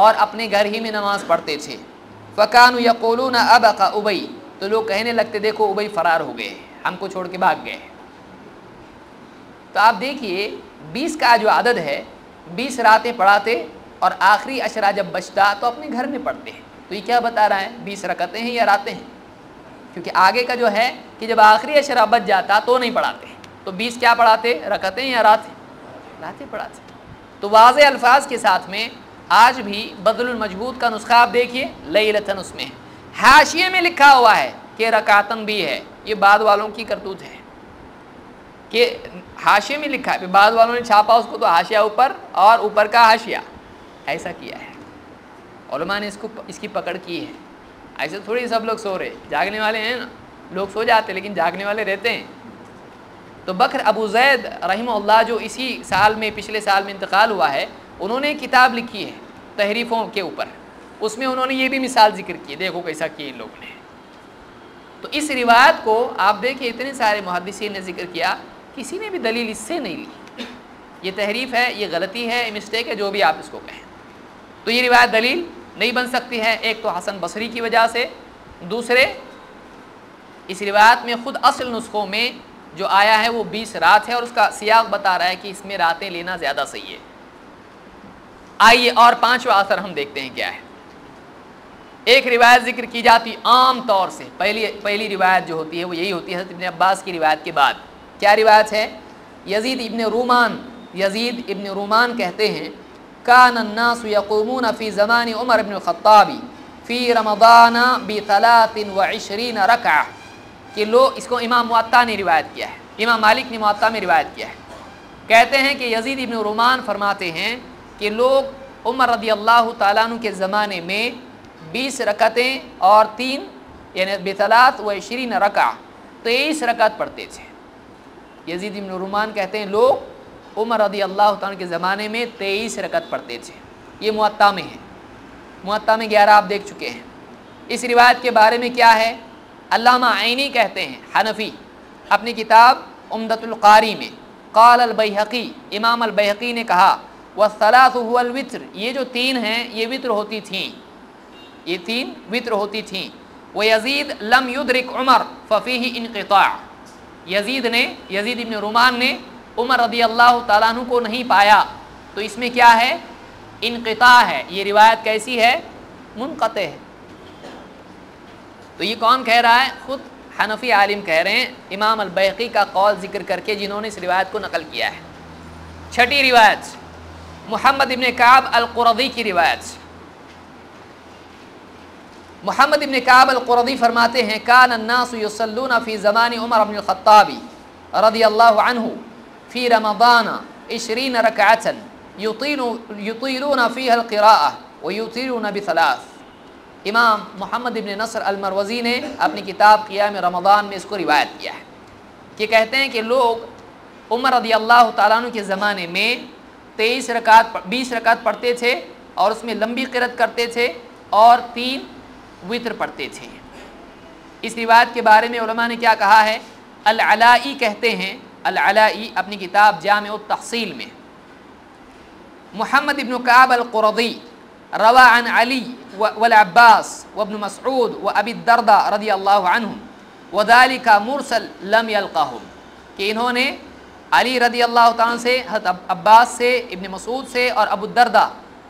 اور اپنے گھر ہی میں نماز پڑھتے تھے۔ فكانوا يقولون ابق ابی، تو لوگ کہنے لگتے دیکھو ابی فرار ہو گئے، ہم کو چھوڑ کے بھاگ گئے۔ تو آپ دیکھیے 20 کا جو عدد ہے، 20 راتیں پڑھاتے اور آخری عشرہ جب بچتا تو اپنے گھر میں پڑھتے ہیں، تو یہ کیا بتا رہا ہے؟ 20 رکعتیں ہیں یا راتیں ہیں؟ کیونکہ آگے کا جو ہے کہ جب آخری عشرہ بچ جاتا تو نہیں پڑھاتے، تو 20 کیا پڑھاتے؟ رکعتیں یا راتیں؟ راتیں پڑھاتے۔ تو واضح الفاظ کے ساتھ میں آج بھی بذل المجہود کا نسخہ آپ دیکھیے لیلتن، اس میں حاشیے میں لکھا ہوا ہے کہ رکعتن بھی ہے، یہ بعد والوں کی کرتوت ہے کہ حاشیے میں لکھا ہے، بعد والوں نے چھاپا اس کو تو حاشیہ اوپر اور اوپر کا حاشیہ ایسا کیا ہے۔ علماء نے اس کی پکڑ کی ہے. ایسے تھوڑی سب لوگ سو رہے, جاگنے والے ہیں نا, لوگ سو جاتے لیکن جاگنے والے رہتے ہیں. تو بکر ابو زید رحمہ اللہ جو اسی سال میں, پچھلے سال میں انتقال ہوا ہے, انہوں نے کتاب لکھی ہے تحریفوں کے اوپر. اس میں انہوں نے یہ بھی مثال ذکر کی, دیکھو کیسا کیا ان لوگوں نے. تو اس روایت کو آپ دیکھیں اتنے سارے محدثین نے ذکر کیا, کسی نے بھی دلیل اس سے نہیں لی. یہ تحریف ہے, یہ غلطی ہے, یہ مسٹیک ہے, جو بھی آپ اس کو کہیں. تو یہ روایت دلیل نہیں بن سکتی ہے. ایک تو حسن بصری کی وجہ سے, دوسرے اس روایت میں خود اصل نسخوں میں جو آیا ہے وہ 20 رات ہے, اور اس کا سیاق بتا رہا ہے کہ اس میں راتیں لینا زیادہ صحیح ہے. آئیے اور 5واں اثر ہم دیکھتے ہیں کیا ہے. ایک روایت ذکر کی جاتی عام طور سے, پہلی روایت جو ہوتی ہے وہ یہی ہوتی ہے حضرت ابن عباس کی روایت کے بعد. کیا روایت ہے؟ یزید ابن رومان کہتے ہیں کان الناس یقومون فی زمان عمر بن الخطاب فی رمضان ب23 رکعہ. کہ لوگ, اس کو امام موطا نے روایت کیا ہے, امام مالک نے موطا میں روایت کیا ہے. کہتے ہیں کہ یزید ابن رومان فرماتے ہیں کہ لوگ عمر رضی اللہ تعالیٰ عنہ کے زمانے میں 20 رکعتیں اور 3 یعنی ب23 رکعہ 23 رکعت پڑھتے تھے. یزید ابن رومان کہتے ہیں لوگ عمر رضی اللہ تعالیٰ کے زمانے میں 23 رکعت پڑھتے تھے. یہ موطا میں ہے, موطا میں 11 آپ دیکھ چکے ہیں. اس روایت کے بارے میں کیا ہے؟ علامہ عینی کہتے ہیں, حنفی, اپنی کتاب عمدۃ القاری میں, قال البیہقی, امام البیہقی نے کہا والثلاث هو الوتر, یہ جو 3 ہیں یہ وتر ہوتی تھیں, یہ 3 وتر ہوتی تھیں. ویزید لم یدرک عمر ففیہ انقطاع, یزید ابن رومان نے عمر رضی اللہ تعالیٰ عنہ کو نہیں پایا, تو اس میں کیا ہے؟ انقطاع ہے. یہ روایت کیسی ہے؟ منقطع ہے. تو یہ کون کہہ رہا ہے؟ خود حنفی عالم کہہ رہے ہیں, امام البیہقی کا قول ذکر کر کے جنہوں نے اس روایت کو نقل کیا ہے. 6ٹھی روایت محمد ابن کعب القرظی کی روایت. محمد ابن کعب القرظی فرماتے ہیں کان الناس یصلون فی زمان عمر بن الخطاب رضی اللہ عنہ فی رمضان 20 رکعۃ یطیلون فیها القراءة ویطیلون ب3. امام محمد ابن نصر المروزی نے اپنی کتاب قیام رمضان میں اس کو روایت کیا ہے کہ کہتے ہیں کہ لوگ عمر رضی اللہ تعالیٰ عنہ کے زمانے میں 20 رکعت پڑھتے تھے, اور اس میں لمبی قرأت کرتے تھے, اور 3 وتر پڑھتے تھے. اس روایت کے بارے میں علماء نے کیا کہا ہے؟ العلائی کہتے ہیں, العلائی اپنی کتاب جامع التحصیل میں, محمد ابن کعب القرظی روا عن علی والعباس وابن مسعود وابی الدرداء رضی اللہ عنہم وذالک مرسل لم یلقہم, کہ انہوں نے علی رضی اللہ تعالیٰ سے, حضرت عباس سے, ابن مسعود سے اور ابو الدرداء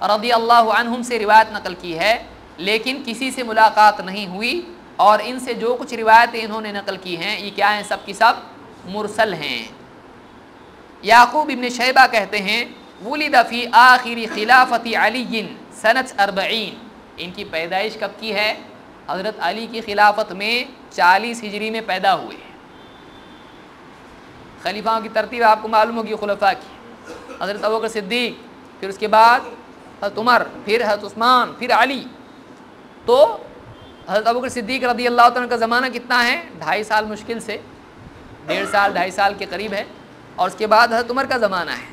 رضی اللہ عنہم سے روایت نقل کی ہے, لیکن کسی سے ملاقات نہیں ہوئی, اور ان سے جو کچھ روایتیں انہوں نے نقل کی ہیں یہ کیا ہیں؟ سب کی سب مرسل ہیں. یعقوب ابن شیبہ کہتے ہیں ولد فی آخر خلافت علی سنت 40, ان کی پیدائش کب کی ہے؟ حضرت علی کی خلافت میں 40 ہجری میں پیدا ہوئے. خلیفاؤں کی ترتیب آپ کو معلوم ہوگی خلفاء کی, حضرت ابوبکر صدیق, پھر اس کے بعد حضرت عمر, پھر حضرت عثمان, پھر علی. تو حضرت ابوبکر صدیق رضی اللہ عنہ کا زمانہ کتنا ہے؟ 2.5 سال مشکل سے, 1.5 سال 2.5 سال کے قریب ہے, اور اس کے بعد حضرت عمر کا زمانہ ہے,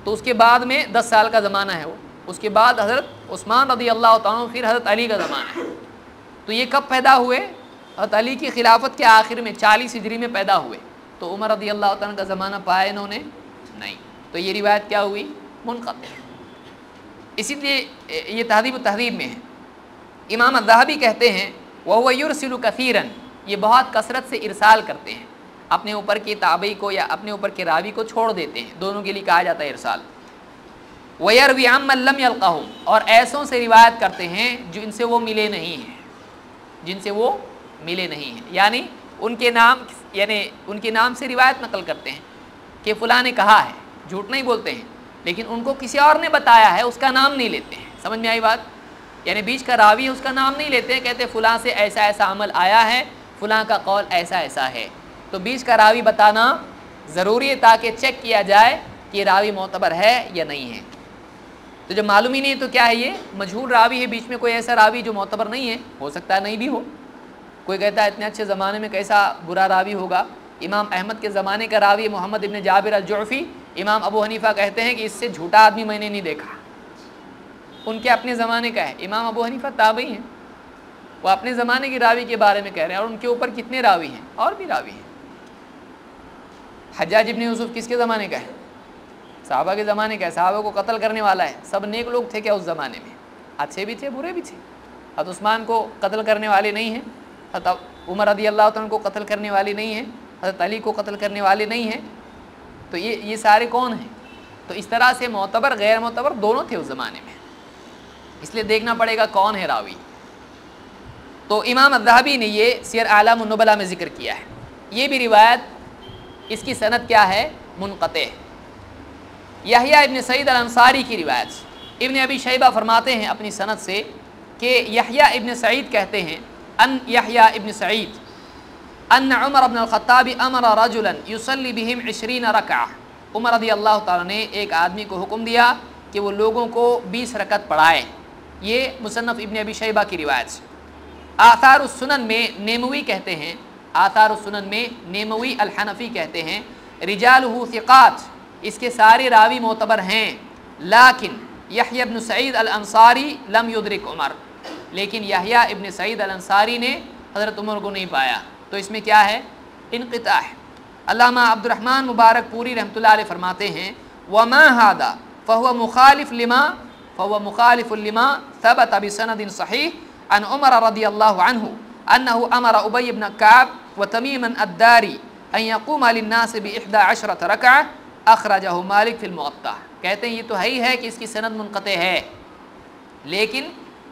تو اس کے بعد میں 10 سال کا زمانہ ہے وہ, اس کے بعد حضرت عثمان رضی اللہ عنہ, پھر حضرت علی کا زمانہ ہے. تو یہ کب پیدا ہوئے؟ حضرت علی کی خلافت کے آخر میں 40 ہجری میں پیدا ہوئے, تو عمر رضی اللہ عنہ کا زمانہ پایا انہوں نے نہیں. تو یہ روایت کیا ہوئی؟ منقطع. اسی لیے یہ تہذیب و تہذیب میں ہے. امام الذہبی کہتے ہیں وَهُوَ يُرْسِلُ كَثِيرًا, یہ بہت کثرت سے ارسال کرتے ہیں, اپنے اوپر کے تابعی کو یا اپنے اوپر کے راوی کو چھوڑ دیتے ہیں, دونوں کے لیے کہا جاتا ہے ارسال. وَيَرْوِي عَمَّن لَمْ يَلْقَهُمْ, اور ایسوں سے روایت کرتے ہیں جو ان سے وہ ملے نہیں ہیں, جن سے وہ ملے نہیں ہیں, یعنی ان کے نام سے روایت نقل کرتے ہیں کہ فلاں نے کہا ہے, جھوٹ نہیں بولتے ہیں, لیکن ان کو کسی اور نے بتایا ہے, اس کا نام نہیں لیتے ہیں. سمجھ میں آئی بات؟ یعنی بیچ کا راوی اس کا نام نہیں لیتے ہیں, کہتے فلاں سے ایسا ایسا عمل آیا ہے, فلاں کا قول ایسا ایسا ہے. تو بیچ کا راوی بتانا ضروری ہے تاکہ چیک کیا جائے کہ راوی معتبر ہے یا نہیں ہے. تو جب معلوم ہی نہیں ہے تو کیا ہے، یہ مجہول راوی ہے، بیچ میں کوئی ایسا راوی جو معتبر نہیں ہے، ہو سکتا ہے نہیں بھی ہو. کوئی کہتا ہے اتنے اچھے زمانے میں کیسا برا راوی ہوگا. امام احمد کے زمانے کا راوی محمد ابن جابر الجعفی، امام ابو حنیفہ کہتے ہیں کہ اس سے جھوٹا آدمی میں نے نہیں دیکھا. ان کے اپنے زمانے کا ہے. امام ابو حنیفہ تابعی ہیں، وہ اپنے زمانے کی راوی کے بارے میں کہہ رہے ہیں، اور ان کے اوپر کتنے راوی ہیں، اور بھی راوی ہیں. حجاج ابن یوسف کس کے زمانے کا ہے؟ صحابہ کے زمانے کا ہے. صحابہ کو قتل کرنے والا ہے. سب نیک لوگ تھے کیا اس زمانے میں؟ اچھے بھی تھے، برے بھی تھے. حضرت عثمان کو قتل کرنے والے نہیں ہیں، حضرت عمر رضی اللہ عنہ کو قتل کرنے والے نہیں ہیں، حضرت علی کو قتل کرنے والے نہیں ہیں. تو یہ سارے کون ہیں؟ تو اس طرح سے معتبر غیر معتبر دونوں تھے اس زمانے میں. اس لیے دیکھنا پڑے گا کون ہے راوی. تو امام الذہبی نے یہ سیر اعلام النبلاء میں ذکر کیا ہے. یہ بھی روایت، اس کی سند کیا ہے؟ منقطع. یحییٰ ابن سعید الانصاری کی روایت، ابن ابی شیبہ فرماتے ہیں اپنی سند سے کہ یحییٰ ابن سعید کہتے ہیں، ان یحییٰ ابن سعید ان عمر بن الخطاب امر رجلا یصلی بہم 20 رکعہ. عمر رضی اللہ تعالیٰ نے ایک آدمی کو حکم دیا کہ وہ لوگوں کو 20 رکعت پڑھائے. یہ مصنف ابن ابی شیبہ کی روایت ہے. آثار السنن میں نیموی کہتے ہیں، آثار السنن میں نیموی الحنفی کہتے ہیں رجالہ ثقات، اس کے سارے راوی معتبر ہیں. لیکن یحییٰ ابن سعید الانصاری لم یدرک عمر، لیکن یحییٰ ابن سعید الانصاری نے حضرت عمر کو نہیں پایا. تو اس میں کیا ہے؟ انقطاع ہے. علامہ عبد الرحمن مبارک پوری رحمۃ اللہ علیہ فرماتے ہیں وما هذا فهو مخالف لما ثبت بسند صحیح عن عمر رضی اللہ عنہ انه امر ابی بن کعب وتمیم الداری ان يقوم للناس ب11 رکعہ اخرجہ مالک فی الموطا. کہتے ہیں یہ تو ہے کہ اس کی سند منقطع ہے، لیکن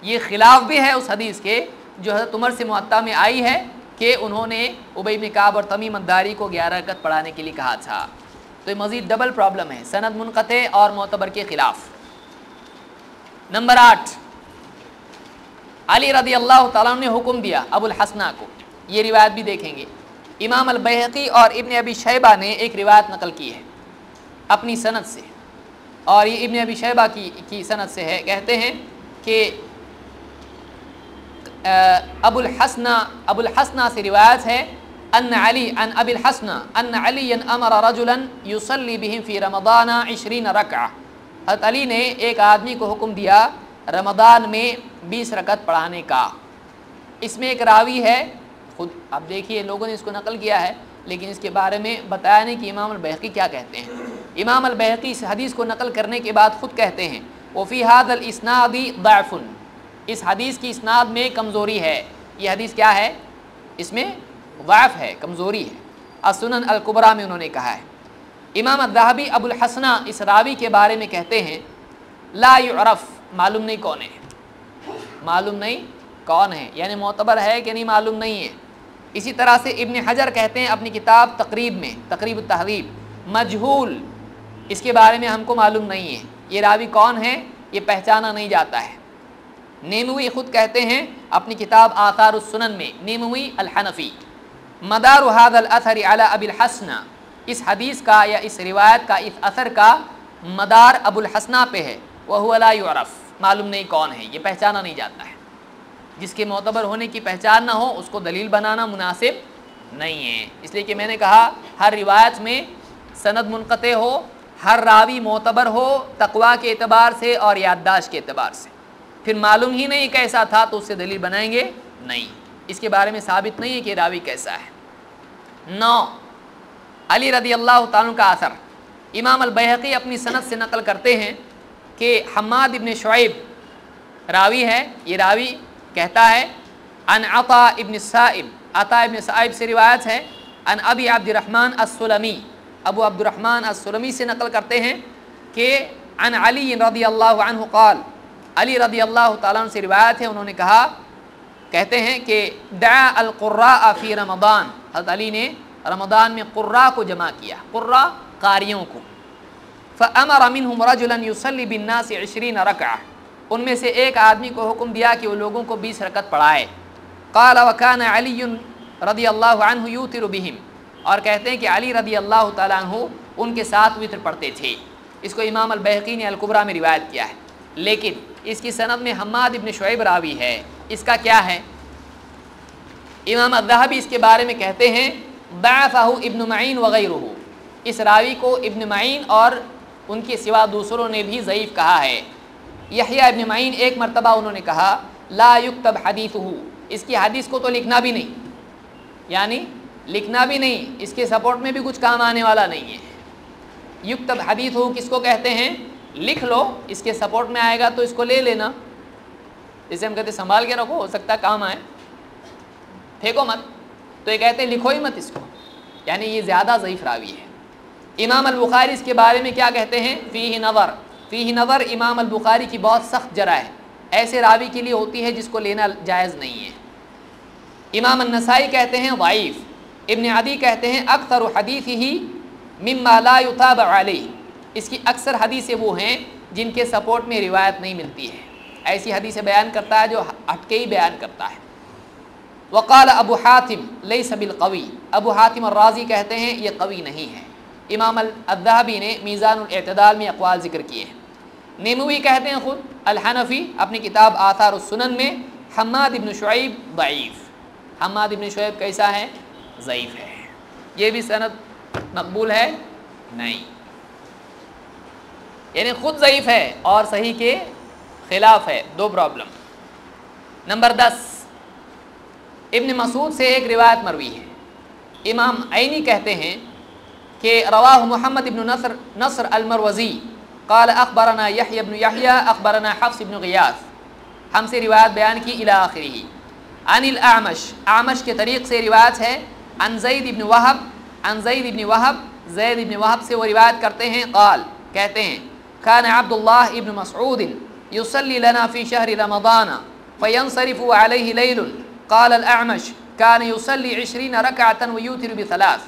یہ خلاف بھی ہے اس حدیث کے جو حضرت عمر سے موطا میں آئی ہے کہ انہوں نے ابی بن کعب اور تمیم الداری کو 11 رکعت پڑھانے کے لیے کہا تھا. تو یہ مزید ڈبل پرابلم ہے، سند منقطع اور معتبر کے خلاف. نمبر 8، علی رضی اللہ تعالیٰ عنہ نے حکم دیا ابو الحسنہ کو. یہ روایت بھی دیکھیں گے. امام البیہقی اور ابن ابی شیبہ نے ایک روایت نقل کی ہے اپنی سند سے، اور یہ ابن ابی شیبہ کی سند سے ہے. کہتے ہیں کہ ابو الحسنہ سے روایت ہے ان علی ان ابی الحسنہ ان علی امر رجلا یصلی بہم فی رمضان 20 رکعہ. حضرت علی نے ایک آدمی کو حکم دیا رمضان میں 20 رکعت پڑھانے کا. اس میں ایک راوی ہے، خود اب دیکھیے لوگوں نے اس کو نقل کیا ہے، لیکن اس کے بارے میں بتایا نہیں کہ امام البیہقی کیا کہتے ہیں. امام البیہقی اس حدیث کو نقل کرنے کے بعد خود کہتے ہیں وفی ھذا الاسناد ضعف، اس حدیث کی اسناد میں کمزوری ہے. یہ حدیث کیا ہے؟ اس میں ضعف ہے، کمزوری ہے. السنن الکبریٰ میں انہوں نے کہا ہے. امام الذہبی ابو الحسنہ اس راوی کے بارے میں کہتے ہیں لا یعرف، معلوم نہیں کون ہے، معلوم نہیں کون ہے، یعنی معتبر ہے کہ نہیں معلوم نہیں ہے. اسی طرح سے ابن حجر کہتے ہیں اپنی کتاب تقریب میں، تقریب التہذیب، مجہول، اس کے بارے میں ہم کو معلوم نہیں ہے، یہ راوی کون ہے یہ پہچانا نہیں جاتا ہے. نیموی خود کہتے ہیں اپنی کتاب آثار السنن میں، نیموی الحنفی، مدار هذا الاثر علی ابی الحسنہ، اس حدیث کا یا اس روایت کا، اس اثر کا مدار ابو الحسنہ پہ ہے. وہو لا یعرف، معلوم نہیں کون ہے، یہ پہچانا نہیں جاتا ہے. جس کے معتبر ہونے کی پہچان نہ ہو اس کو دلیل بنانا مناسب نہیں ہے. اس لیے کہ میں نے کہا ہر روایت میں سند منقطع ہو، ہر راوی معتبر ہو تقویٰ کے اعتبار سے اور یادداشت کے اعتبار سے. پھر معلوم ہی نہیں کیسا تھا تو اس سے دلیل بنائیں گے نہیں، اس کے بارے میں ثابت نہیں ہے کہ راوی کیسا ہے. 9، علی رضی اللہ تعالیٰ کا اثر. امام البیہقی اپنی سند سے نقل کرتے ہیں کہ حماد ابن شعیب راوی ہے. یہ راوی کہتا ہے ان عطا ابن السائب، عطا ابن سائب سے روایت ہے ان ابی عبد الرحمن السلمی، ابو عبد الرحمن السلمی سے نقل کرتے ہیں کہ ان علی رضی اللہ عنہ قال، علی رضی اللہ تعالیٰ عنہ سے روایت ہے انہوں نے کہا، کہتے ہیں کہ دعا القراء فی رمضان، حضرت علی نے رمضان میں قراء کو جمع کیا، قراء قاریوں کو. فامر منہم رجلا یصلی بالناس 20 رکعہ، ان میں سے ایک آدمی کو حکم دیا کہ وہ لوگوں کو 20 رکعت پڑھائے. قال وکان علی رضی اللہ عنہ یوتر بہم، اور کہتے ہیں کہ علی رضی اللہ تعالیٰ عنہ ان کے ساتھ وتر پڑھتے تھے. اس کو امام البیہقی نے الکبریٰ میں روایت کیا ہے. لیکن اس کی سند میں حماد ابن شعیب راوی ہے. اس کا کیا ہے؟ امام الذہبی اس کے بارے میں کہتے ہیں ضعفہ ابن معین وغیرہ، اس راوی کو ابن معین اور ان کے سوا دوسروں نے بھی ضعیف کہا ہے. یحییٰ ابن معین ایک مرتبہ انہوں نے کہا لا یکتب حدیثہ، اس کی حدیث کو تو لکھنا بھی نہیں، یعنی لکھنا بھی نہیں، اس کے سپورٹ میں بھی کچھ کام آنے والا نہیں ہے. یکتب حدیثہ کس کو کہتے ہیں؟ لکھ لو، اس کے سپورٹ میں آئے گا تو اس کو لے لینا، جیسے ہم کہتے ہیں سنبھال کے رکھو، ہو سکتا ہے کام آئے، پھینکو مت. تو یہ کہتے ہیں لکھو ہی مت اس کو، یعنی یہ زیادہ ضعیف راوی ہے. امام البخاری اس کے بارے میں کیا کہتے ہیں؟ فیہ نظر، فیہ نظر، امام البخاری کی بہت سخت جرح ہے، ایسے راوی کے لیے ہوتی ہے جس کو لینا جائز نہیں ہے. امام النسائی کہتے ہیں ضعیف. ابن عدی کہتے ہیں اکثر حدیثہ مما لا یتابع علیہ، اس کی اکثر حدیثیں وہ ہیں جن کے سپورٹ میں روایت نہیں ملتی ہے، ایسی حدیثیں بیان کرتا ہے جو ہٹ کے ہی بیان کرتا ہے. وقال ابو حاتم لیس بالقوی، ابو حاتم الرازی کہتے ہیں یہ قوی نہیں ہے. امام الذہبی نے میزان الاعتدال میں اقوال ذکر کیے ہیں. نیموی کہتے ہیں خود الحنفی اپنی کتاب آثار السنن میں حماد ابن شعیب ضعیف. حماد ابن شعیب کیسا ہے؟ ضعیف ہے. یہ بھی سند مقبول ہے نہیں، یعنی خود ضعیف ہے اور صحیح کے خلاف ہے، دو پرابلم. نمبر 10، ابن مسعود سے ایک روایت مروی ہے. امام عینی کہتے ہیں کہ رواہ محمد ابن نصر المروزی قال اخبرنا یحییٰ ابن یحییٰ اخبرنا حفص ابن غیاث، ہم سے روایت بیان کی الی آخرہ. عن الاعمش، اعمش کے طریق سے روایت ہے. عن زید ابن وہب، عن زید ابن وہب، زید ابن وہب سے وہ روایت کرتے ہیں قال، کہتے ہیں کان عبد اللہ ابن مسعود یصلی لنا فی شہر رمضان فینصرف علیہ لیل. قال الاعمش کان یصلی 20 رکعۃ ویوتر بثلاث،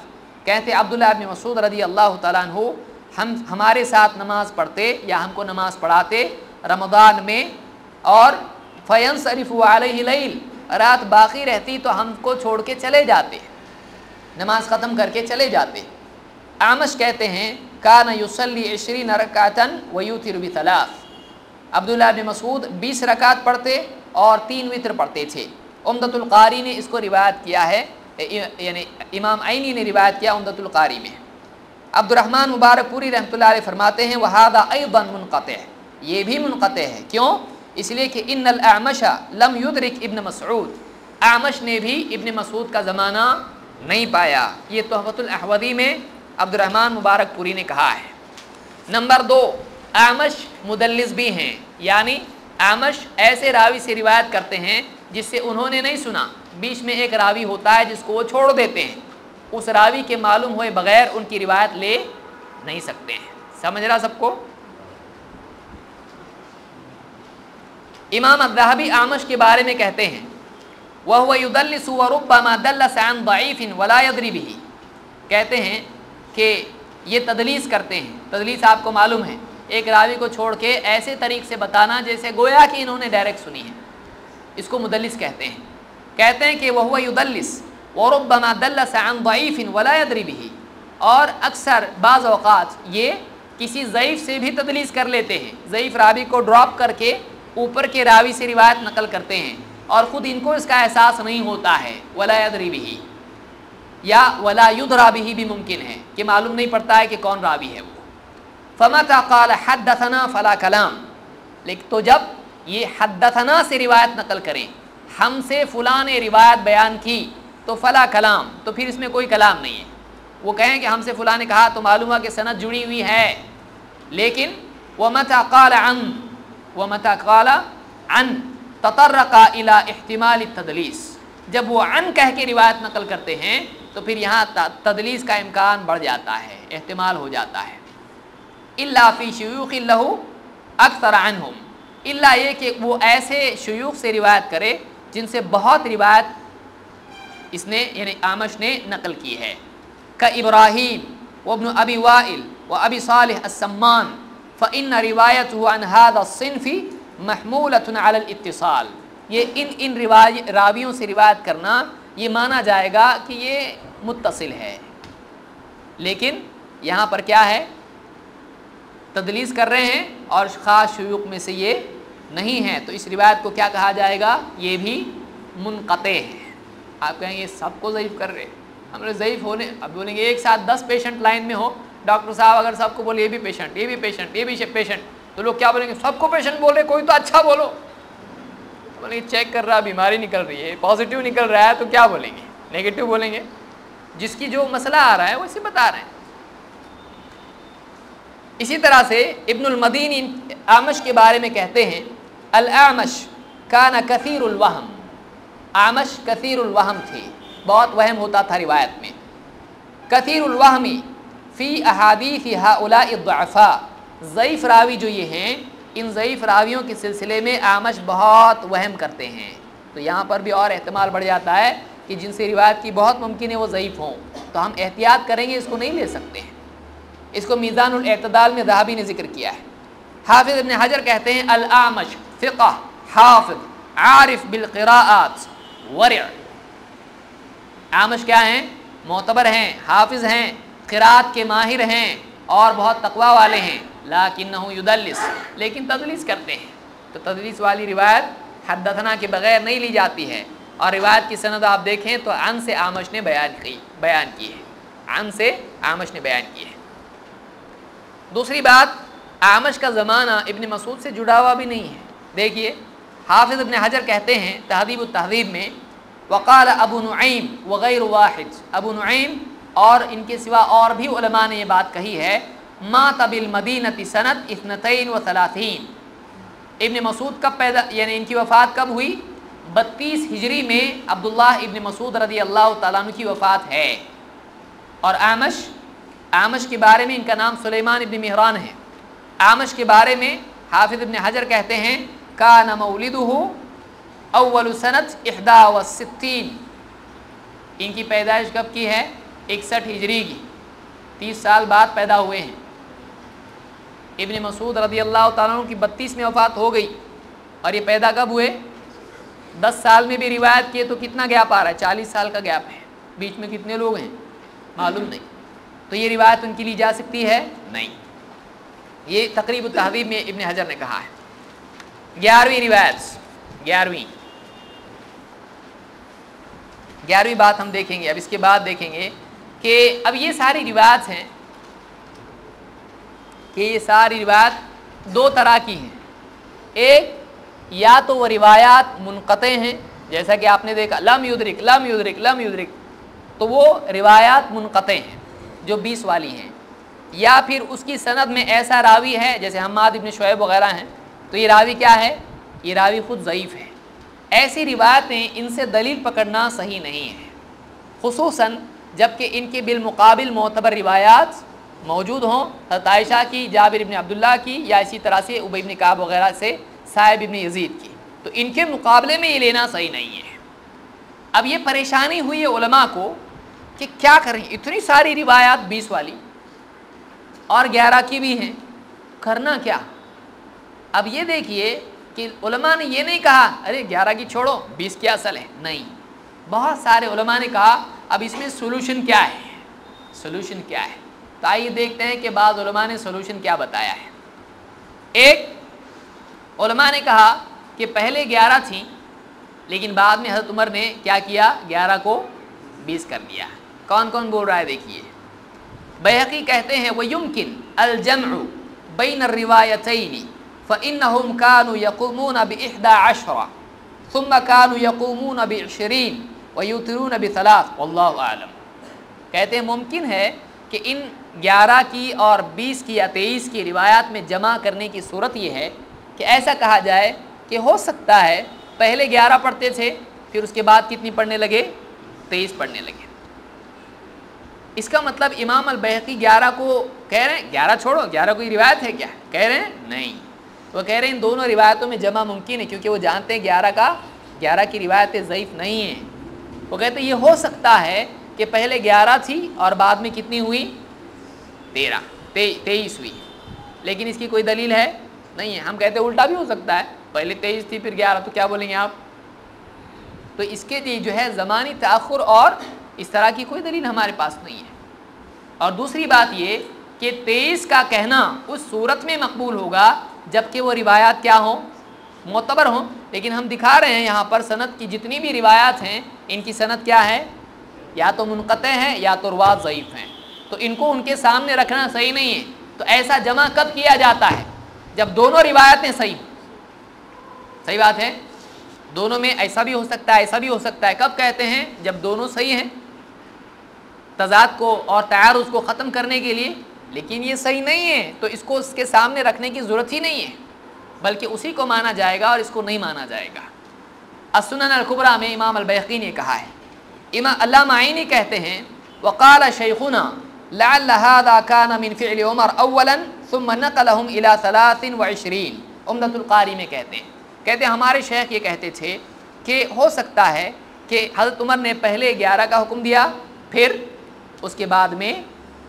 کہتے عبداللہ ابن مسعود رضی اللہ تعالیٰ عنہ ہمارے ساتھ نماز پڑھتے یا ہم کو نماز پڑھاتے رمضان میں، اور فینصرف علیہ لیل، رات باقی رہتی تو ہم کو چھوڑ کے چلے جاتے، نماز ختم کر کے چلے جاتے. اعمش کہتے ہیں کان یصلی 20 رکعۃ ویوتر بثلاث، عبداللہ ابن مسعود 20 رکعت پڑھتے اور 3 وتر پڑھتے تھے. عمدۃ القاری نے اس کو روایت کیا ہے، یعنی امام عینی نے روایت کیا عمدۃ القاری میں. عبد الرحمن مبارک پوری رحمۃ اللہ علیہ فرماتے ہیں وہذا ایضا منقطع، یہ بھی منقطع ہے. کیوں؟ اس لیے کہ ان الاعمش لم یدرک ابن مسعود، اعمش نے بھی ابن مسعود کا زمانہ نہیں پایا. یہ تحفۃ الاحوذی میں عبد الرحمن مبارک پوری نے کہا ہے. نمبر 2، اعمش مدلس بھی ہیں، یعنی اعمش ایسے راوی سے روایت کرتے ہیں جس سے انہوں نے نہیں سنا، بیچ میں ایک راوی ہوتا ہے جس کو وہ چھوڑ دیتے ہیں، اس راوی کے معلوم ہوئے بغیر ان کی روایت لے نہیں سکتے ہیں. سمجھ رہا سب کو؟ امام الذہبی اعمش کے بارے میں کہتے ہیں وَهُوَ يُدَلِّسُ وَرُبَّمَا دَلَّسَ عَنْ ضَعِيفٍ وَلَا يَدْرِي بِهِ، کہتے ہیں کہ یہ تدلیس کرتے ہیں. تدلیس آپ کو معلوم ہے، ایک راوی کو چھوڑ کے ایسے طریق سے بتانا جیسے گویا کہ انہوں نے ڈائریکٹ سنی ہے، اس کو مدلس کہتے ہیں. کہتے ہیں کہ وَهُوَ يُدَلِّسُ وَرُبَّمَا دَلَّسَ عَنْ ضَعِيفٍ وَلَا يَدْرِي بِهِ، اور اکثر بعض اوقات یہ کسی ضعیف سے بھی تدلیس کر لیتے ہیں، ضعیف راوی کو ڈراپ کر کے اوپر کے راوی سے روایت نقل کرتے ہیں اور خود ان کو اس کا احساس نہیں ہوتا ہے. ولا یدری بہ، یا ولا یدرا بہ بھی ممکن ہے کہ معلوم نہیں پڑتا ہے کہ کون راوی ہے وہ. فمتى قال حدثنا فلا کلام، لیکن تو جب یہ حدثنا سے روایت نقل کریں، ہم سے فلاں نے روایت بیان کی، تو فلا کلام، تو پھر اس میں کوئی کلام نہیں ہے. وہ کہیں کہ ہم سے فلاں نے کہا تو معلوم ہے کہ سند جڑی ہوئی ہے. لیکن ومتى قال عن، ومتى قال عن تطرق الى احتمال التدلیس، جب وہ عن کہہ کے روایت نقل کرتے ہیں تو پھر یہاں تدلیس کا امکان بڑھ جاتا ہے، احتمال ہو جاتا ہے. الا فی شیوخ له اکثر عنہم، الا یہ کہ وہ ایسے شیوخ سے روایت کرے جن سے بہت روایت اس نے یعنی اعمش نے نقل کی ہے. كابراہیم وابن ابی وائل وابی صالح السمان فان روایته عن هذا الصنف محمولة على الاتصال، یہ ان راویوں سے روایت کرنا یہ مانا جائے گا کہ یہ متصل ہے. لیکن یہاں پر کیا ہے، تدلیس کر رہے ہیں اور خاص شیوخ میں سے یہ نہیں ہے، تو اس روایت کو کیا کہا جائے گا؟ یہ بھی منقطع ہے۔ آپ کہیں گے سب کو ضعیف کر رہے، ہم نے ضعیف ہونے، اب بولیں گے ایک ساتھ 10 پیشنٹ لائن میں ہو، ڈاکٹر صاحب اگر سب کو بولے یہ بھی پیشنٹ، یہ بھی پیشنٹ، یہ بھی پیشنٹ، تو لوگ کیا بولیں گے؟ سب کو پیشنٹ بولے، کوئی تو اچھا بولو۔ بولیں گے چیک کر رہا بیماری نکل رہی ہے، پازیٹیو نکل رہا ہے، تو کیا بولیں گے؟ نیگیٹو بولیں گے۔ جس کی جو مسئلہ آ رہا ہے وہ اسے بتا رہے ہیں۔ اسی طرح سے ابن المدینی اعمش کے بارے میں کہتے ہیں الاعمش کان کثیر الوہم، اعمش کثیر الوہم تھی، بہت وہم ہوتا تھا روایت میں۔ کثیر الوہم فی احادیث ہؤلاء الضعفاء، ضعیف راوی جو یہ ہیں، ان ضعیف راویوں کے سلسلے میں اعمش بہت وہم کرتے ہیں۔ تو یہاں پر بھی اور احتمال بڑھ جاتا ہے کہ جن سے روایت کی بہت ممکن ہے وہ ضعیف ہوں، تو ہم احتیاط کریں گے، اس کو نہیں لے سکتے ہیں۔ اس کو میزان الاعتدال میں ذہبی نے ذکر کیا ہے۔ حافظ ابن حجر کہتے ہیں الاعمش فقہ حافظ عارف بالقراءات ورع، اعمش کیا ہیں؟ معتبر ہیں، حافظ ہیں، قراءت کے ماہر ہیں اور بہت تقوی والے ہیں، لیکنہ یدلس، لیکن تدلیس کرتے ہیں۔ تو تدلیس والی روایت حدثنا کے بغیر نہیں لی جاتی ہے، اور روایت کی سند آپ دیکھیں تو عن سے اعمش نے بیان کی ہے، عن سے اعمش نے بیان کی ہے۔ دوسری بات، اعمش کا زمانہ ابن مسعود سے جڑا ہوا بھی نہیں ہے۔ دیکھیے حافظ ابن حجر کہتے ہیں تہذیب التہذیب میں وقال ابو نعیم وغیر واحد، ابو نعیم اور ان کے سوا اور بھی علماء نے یہ بات کہی ہے، مات بالمدینہ سنت 32 ابن مسعود کب پیدا، یعنی ان کی وفات کب ہوئی؟ 32 ہجری میں عبداللہ ابن مسعود رضی اللہ تعالیٰ عنہ کی وفات ہے۔ اور اعمش کے بارے میں ان کا نام سلیمان ابن مہران ہے۔ اعمش کے بارے میں حافظ ابن حجر کہتے ہیں کان مولدہ اول سنت 61، ان کی پیدائش کب کی ہے؟ 61 ہجری کی، 30 سال بعد پیدا ہوئے ہیں۔ ابن مسعود رضی اللہ تعالیٰ عنہ کی 32 میں وفات ہو گئی، اور یہ پیدا کب ہوئے؟ 10 سال میں بھی روایت کیے تو کتنا گیپ آ رہا ہے؟ 40 سال کا گیپ ہے، بیچ میں کتنے لوگ ہیں معلوم نہیں، تو یہ روایت ان کی لی جا سکتی ہے؟ نہیں۔ یہ تقریب التہذیب میں ابن حجر نے کہا ہے۔ 11ویں روایت، 11ویں بات ہم دیکھیں گے، اب اس کے بعد دیکھیں گے کہ اب یہ ساری روایت ہیں کہ یہ ساری روایت دو طرح کی ہیں۔ ایک، یا تو وہ روایات منقطع ہیں، جیسا کہ آپ نے دیکھا لم یدرک، تو وہ روایات منقطع ہیں جو 20 والی ہیں، یا پھر اس کی سند میں ایسا راوی ہے جیسے حماد ابن شعیب وغیرہ ہیں، تو یہ راوی کیا ہے؟ یہ راوی خود ضعیف ہے۔ ایسی روایتیں ان سے دلیل پکڑنا صحیح نہیں ہے، خصوصاً جب کہ ان کے بالمقابل معتبر روایات موجود ہوں، حضرت عائشہ کی، جابر ابن عبداللہ کی، یا اسی طرح سے ابی ابن کعب وغیرہ سے صائب ابن یزید کی، تو ان کے مقابلے میں یہ لینا صحیح نہیں ہے۔ اب یہ پریشانی ہوئی ہے علماء کو کہ کیا کریں، اتنی ساری روایات 20 والی اور 11 کی بھی ہیں، کرنا کیا؟ اب یہ دیکھیے کہ علماء نے یہ نہیں کہا ارے 11 کی چھوڑو 20 کی اصل ہے، نہیں، بہت سارے علماء نے کہا اب اس میں سولوشن کیا ہے؟ تو آئیے دیکھتے ہیں کہ بعض علماء نے سولوشن کیا بتایا ہے۔ ایک، علماء نے کہا کہ پہلے 11 تھیں، لیکن بعد میں حضرت عمر نے کیا کیا؟ 11 کو 20 کر دیا۔ کون کون بول رہا ہے دیکھیے۔ بیہقی کہتے ہیں وَيُمْكِنْ الْجَمْعُ بَيْنَ الرِّوَایَتَيْنِ فَإِنَّهُمْ كَانُوا يَقُومُونَ ب11 ثُمَّ كَانُوا يَقُومُونَ ب20 وَيُوتِرُونَ ب3 وَاللَّهُ أَعْلَمُ۔ کہتے ہیں ممکن ہے کہ ان 11 کی اور 20 کی یا 23 کی روایات میں جمع کرنے کی صورت یہ ہے کہ ایسا کہا جائے کہ ہو سکتا ہے پہلے 11 پڑھتے تھے، پھر اس کے بعد کتنی پڑھنے لگے؟ 23 پڑھنے لگے۔ اس کا مطلب امام البیہقی 11 کو کہہ رہے ہیں 11 چھوڑو، 11 کوئی روایت ہے کیا؟ کہہ رہے ہیں نہیں، وہ کہہ رہے ہیں ان دونوں روایتوں میں جمع ممکن ہے، کیونکہ وہ جانتے ہیں 11 کی روایتیں ضعیف نہیں ہیں۔ وہ کہتے ہیں یہ ہو سکتا ہے کہ پہلے 11 تھی اور بعد میں کتنی ہوئی؟ 23 ہوئی، لیکن اس کی کوئی دلیل ہے نہیں ہے۔ ہم کہتے ہیں الٹا بھی ہو سکتا ہے، پہلے 23 تھی پھر 11، تو کیا بولیں گے آپ؟ تو اس کے لیے جو ہے زمانی تاخر اور اس طرح کی کوئی دلیل ہمارے پاس نہیں ہے۔ اور دوسری بات یہ کہ 23 کا کہنا اس صورت میں مقبول ہوگا جبکہ وہ روایات کیا ہوں؟ معتبر ہوں. لیکن ہم دکھا رہے ہیں یہاں پر سند کی جتنی بھی روایات ہیں ان کی سند کیا ہے؟ یا تو منقطع ہے یا تو روات ضعیف ہیں. تو ان کو ان کے سامنے رکھنا صحیح نہیں ہے. تو ایسا جمع کب کیا جاتا ہے؟ جب دونوں روایتیں صحیح بات ہے. دونوں میں ایسا بھی ہو سکتا ہے ایسا بھی ہو سکتا ہے. کب کہتے ہیں؟ جب دونوں صحیح ہیں تضاد کو اور تعارض کو ختم کرنے کے لیے. لیکن یہ صحیح نہیں ہے تو اس کو اس کے سامنے رکھنے کی ضرورت ہی نہیں ہے بلکہ اسی کو مانا جائے گا اور اس کو نہیں مانا جائے گا. السنن الکبریٰ میں امام البیہقی نے کہا ہے. امام علامہ عینی کہتے ہیں وقال شیخنا لعل هذا كان من فعل عمر اولا ثم نقلهم الى 23. عمدۃ القاری میں کہتے ہیں ہمارے شیخ یہ کہتے تھے کہ ہو سکتا ہے کہ حضرت عمر نے پہلے 11 کا حکم دیا پھر اس کے بعد میں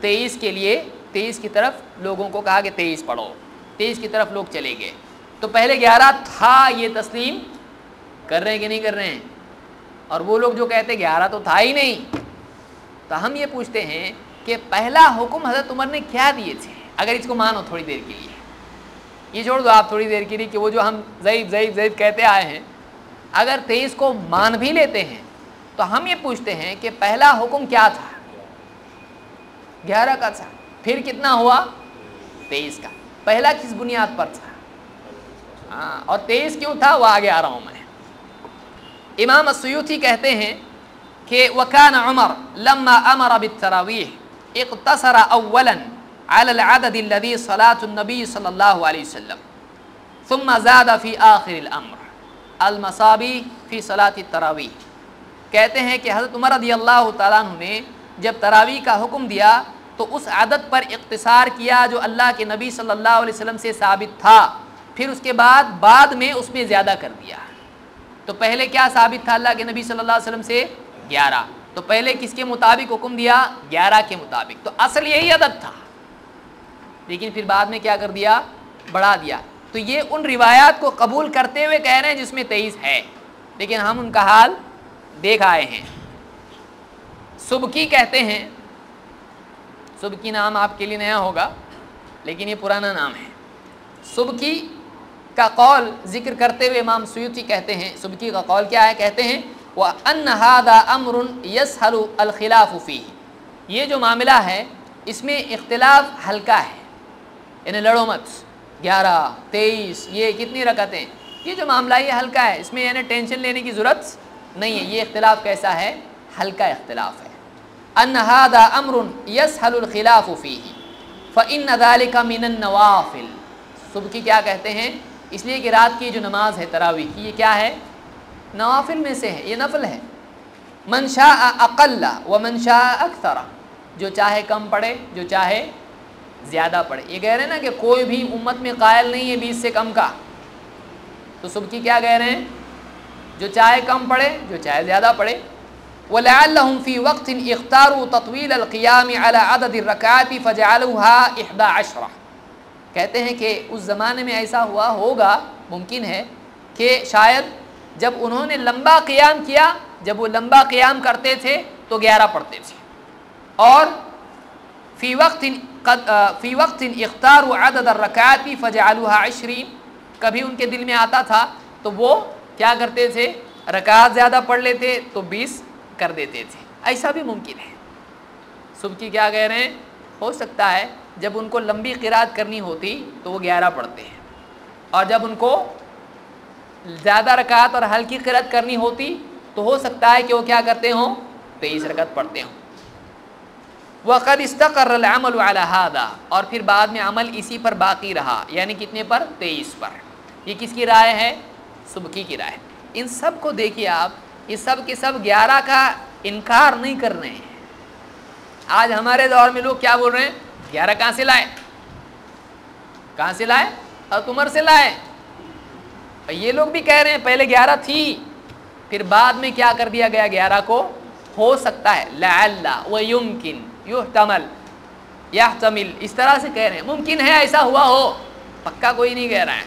23 کے لیے 23 کی طرف لوگوں کو کہا کہ 23 پڑھو. 23 کی طرف لوگ چلے گئے تو پہلے 11 تھا یہ تسلیم کر رہے ہیں کہ نہیں کر رہے ہیں. اور وہ لوگ جو کہتے 11 تو تھا ہی نہیں. تو ہم یہ پوچھتے ہیں کہ پہلا حکم حضرت عمر نے کیا دیے تھے اگر اس کو مانو تھوڑی دیر کے لیے. یہ چھوڑ دو آپ تھوڑی دیر کے لیے کہ وہ جو ہم ضعیف کہتے آئے ہیں اگر 23 کو مان بھی لیتے ہیں تو ہم یہ پوچھتے ہیں کہ پہلا حکم کیا تھا؟ 11 کا تھا. پھر کتنا ہوا؟ 23 کا. پہلا کس بنیاد پر تھا؟ اور 23 کیوں تھا وہ آگے آ رہا ہوں میں. امام السیوطی کہتے ہیں کہ وکان عمر لما امر بالتراویح اقتصر اولا على العدد الذي صلاة النبي صلی اللہ علیہ وسلم ثم زاد في آخر الامر المصابی فی صلاة التراویح. کہتے ہیں کہ حضرت عمر رضی اللہ تعالیٰ عنہ نے جب تراویح کا حکم دیا تو اس عدد پر اقتصار کیا جو اللہ کے نبی صلی اللہ علیہ وسلم سے ثابت تھا. پھر اس کے بعد میں اس میں زیادہ کر دیا. تو پہلے کیا ثابت تھا اللہ کے نبی صلی اللہ علیہ وسلم سے؟ 11. تو پہلے کس کے مطابق حکم دیا؟ 11 کے مطابق. تو اصل یہی عدد تھا لیکن پھر بعد میں کیا کر دیا؟ بڑھا دیا. تو یہ ان روایات کو قبول کرتے ہوئے کہہ رہے ہیں جس میں 23 ہے لیکن ہم ان کا حال دیکھ آئے ہیں. سبکی کہتے ہیں, سبکی نام آپ کے لیے نیا ہوگا لیکن یہ پرانا نام ہے. سبکی کا قول ذکر کرتے ہوئے امام سیوطی کہتے ہیں, سبکی کا قول کیا ہے؟ کہتے ہیں وَأَنَّ هَذَا أَمْرٌ يَسْهَلُ الْخِلَافُ فِيهِ. یہ جو معاملہ ہے اس میں اختلاف ہلکا ہے, یعنی لڑو مت. 11 23 یہ کتنی رکعتیں, یہ جو معاملہ یہ ہلکا ہے, اس میں یعنی ٹینشن لینے کی ضرورت نہیں ہے. یہ اختلاف کیسا ہے؟ ہلکا اختلاف ہے. ان هذا امر يسهل الخلاف فيه فان ذلك من النوافل. صبح کی کیا کہتے ہیں؟ اس لیے کہ رات کی جو نماز ہے تراویح کی یہ کیا ہے؟ نوافل میں سے ہے, یہ نفل ہے. من شاء اقل ومن شاء اکثر, جو چاہے کم پڑھے جو چاہے زیادہ پڑھے. یہ کہہ رہے ہیں نا کہ کوئی بھی امت میں قائل نہیں ہے 20 سے کم کا. تو صبح کی کیا کہہ رہے ہیں؟ جو چاہے کم پڑھے جو چاہے زیادہ پڑھے. وَلَعَلَّهُمْ فِي وَقْتٍ اخْتَارُوا تَطْوِيلَ الْقِيَامِ عَلَى عَدَدِ الرَّكَعَاتِ فَجَعَلُوهَا 11. کہتے ہیں کہ اس زمانے میں ایسا ہوا ہوگا, ممکن ہے کہ شاید جب انہوں نے لمبا قیام کیا, جب وہ لمبا قیام کرتے تھے تو 11 پڑھتے تھے. اور فی وقت اختاروا عدد الرکعات فجعلوها 20, کبھی ان کے دل میں آتا تھا تو وہ کیا کرتے تھے؟ رکعات زیادہ پڑھ لیتے تو 20 کر دیتے تھے. ایسا بھی ممکن ہے. صبح کی کیا کہہ رہے ہیں؟ ہو سکتا ہے جب ان کو لمبی قرات کرنی ہوتی تو وہ 11 پڑھتے ہیں, اور جب ان کو زیادہ رکعات اور ہلکی قرات کرنی ہوتی تو ہو سکتا ہے کہ وہ کیا کرتے ہوں؟ 23 رکعت پڑھتے ہوں. وقد استقر العمل على هذا, اور پھر بعد میں عمل اسی پر باقی رہا, یعنی کتنے پر؟ 23 پر. یہ کس کی رائے ہے؟ سبکی کی رائے. ان سب کو دیکھیے آپ, یہ سب کے سب 11 کا انکار نہیں کر رہے ہیں. آج ہمارے دور میں لوگ کیا بول رہے ہیں؟ 11 کہاں سے لائے؟ کہاں سے لائے؟ حضرت عمر سے لائے. یہ لوگ بھی کہہ رہے ہیں پہلے 11 تھی پھر بعد میں کیا کر دیا گیا 11 کو. ہو سکتا ہے لعل و یمکن یحتمل یحتمل, اس طرح سے کہہ رہے ہیں. ممکن ہے ایسا ہوا ہو, پکا کوئی نہیں کہہ رہا ہے.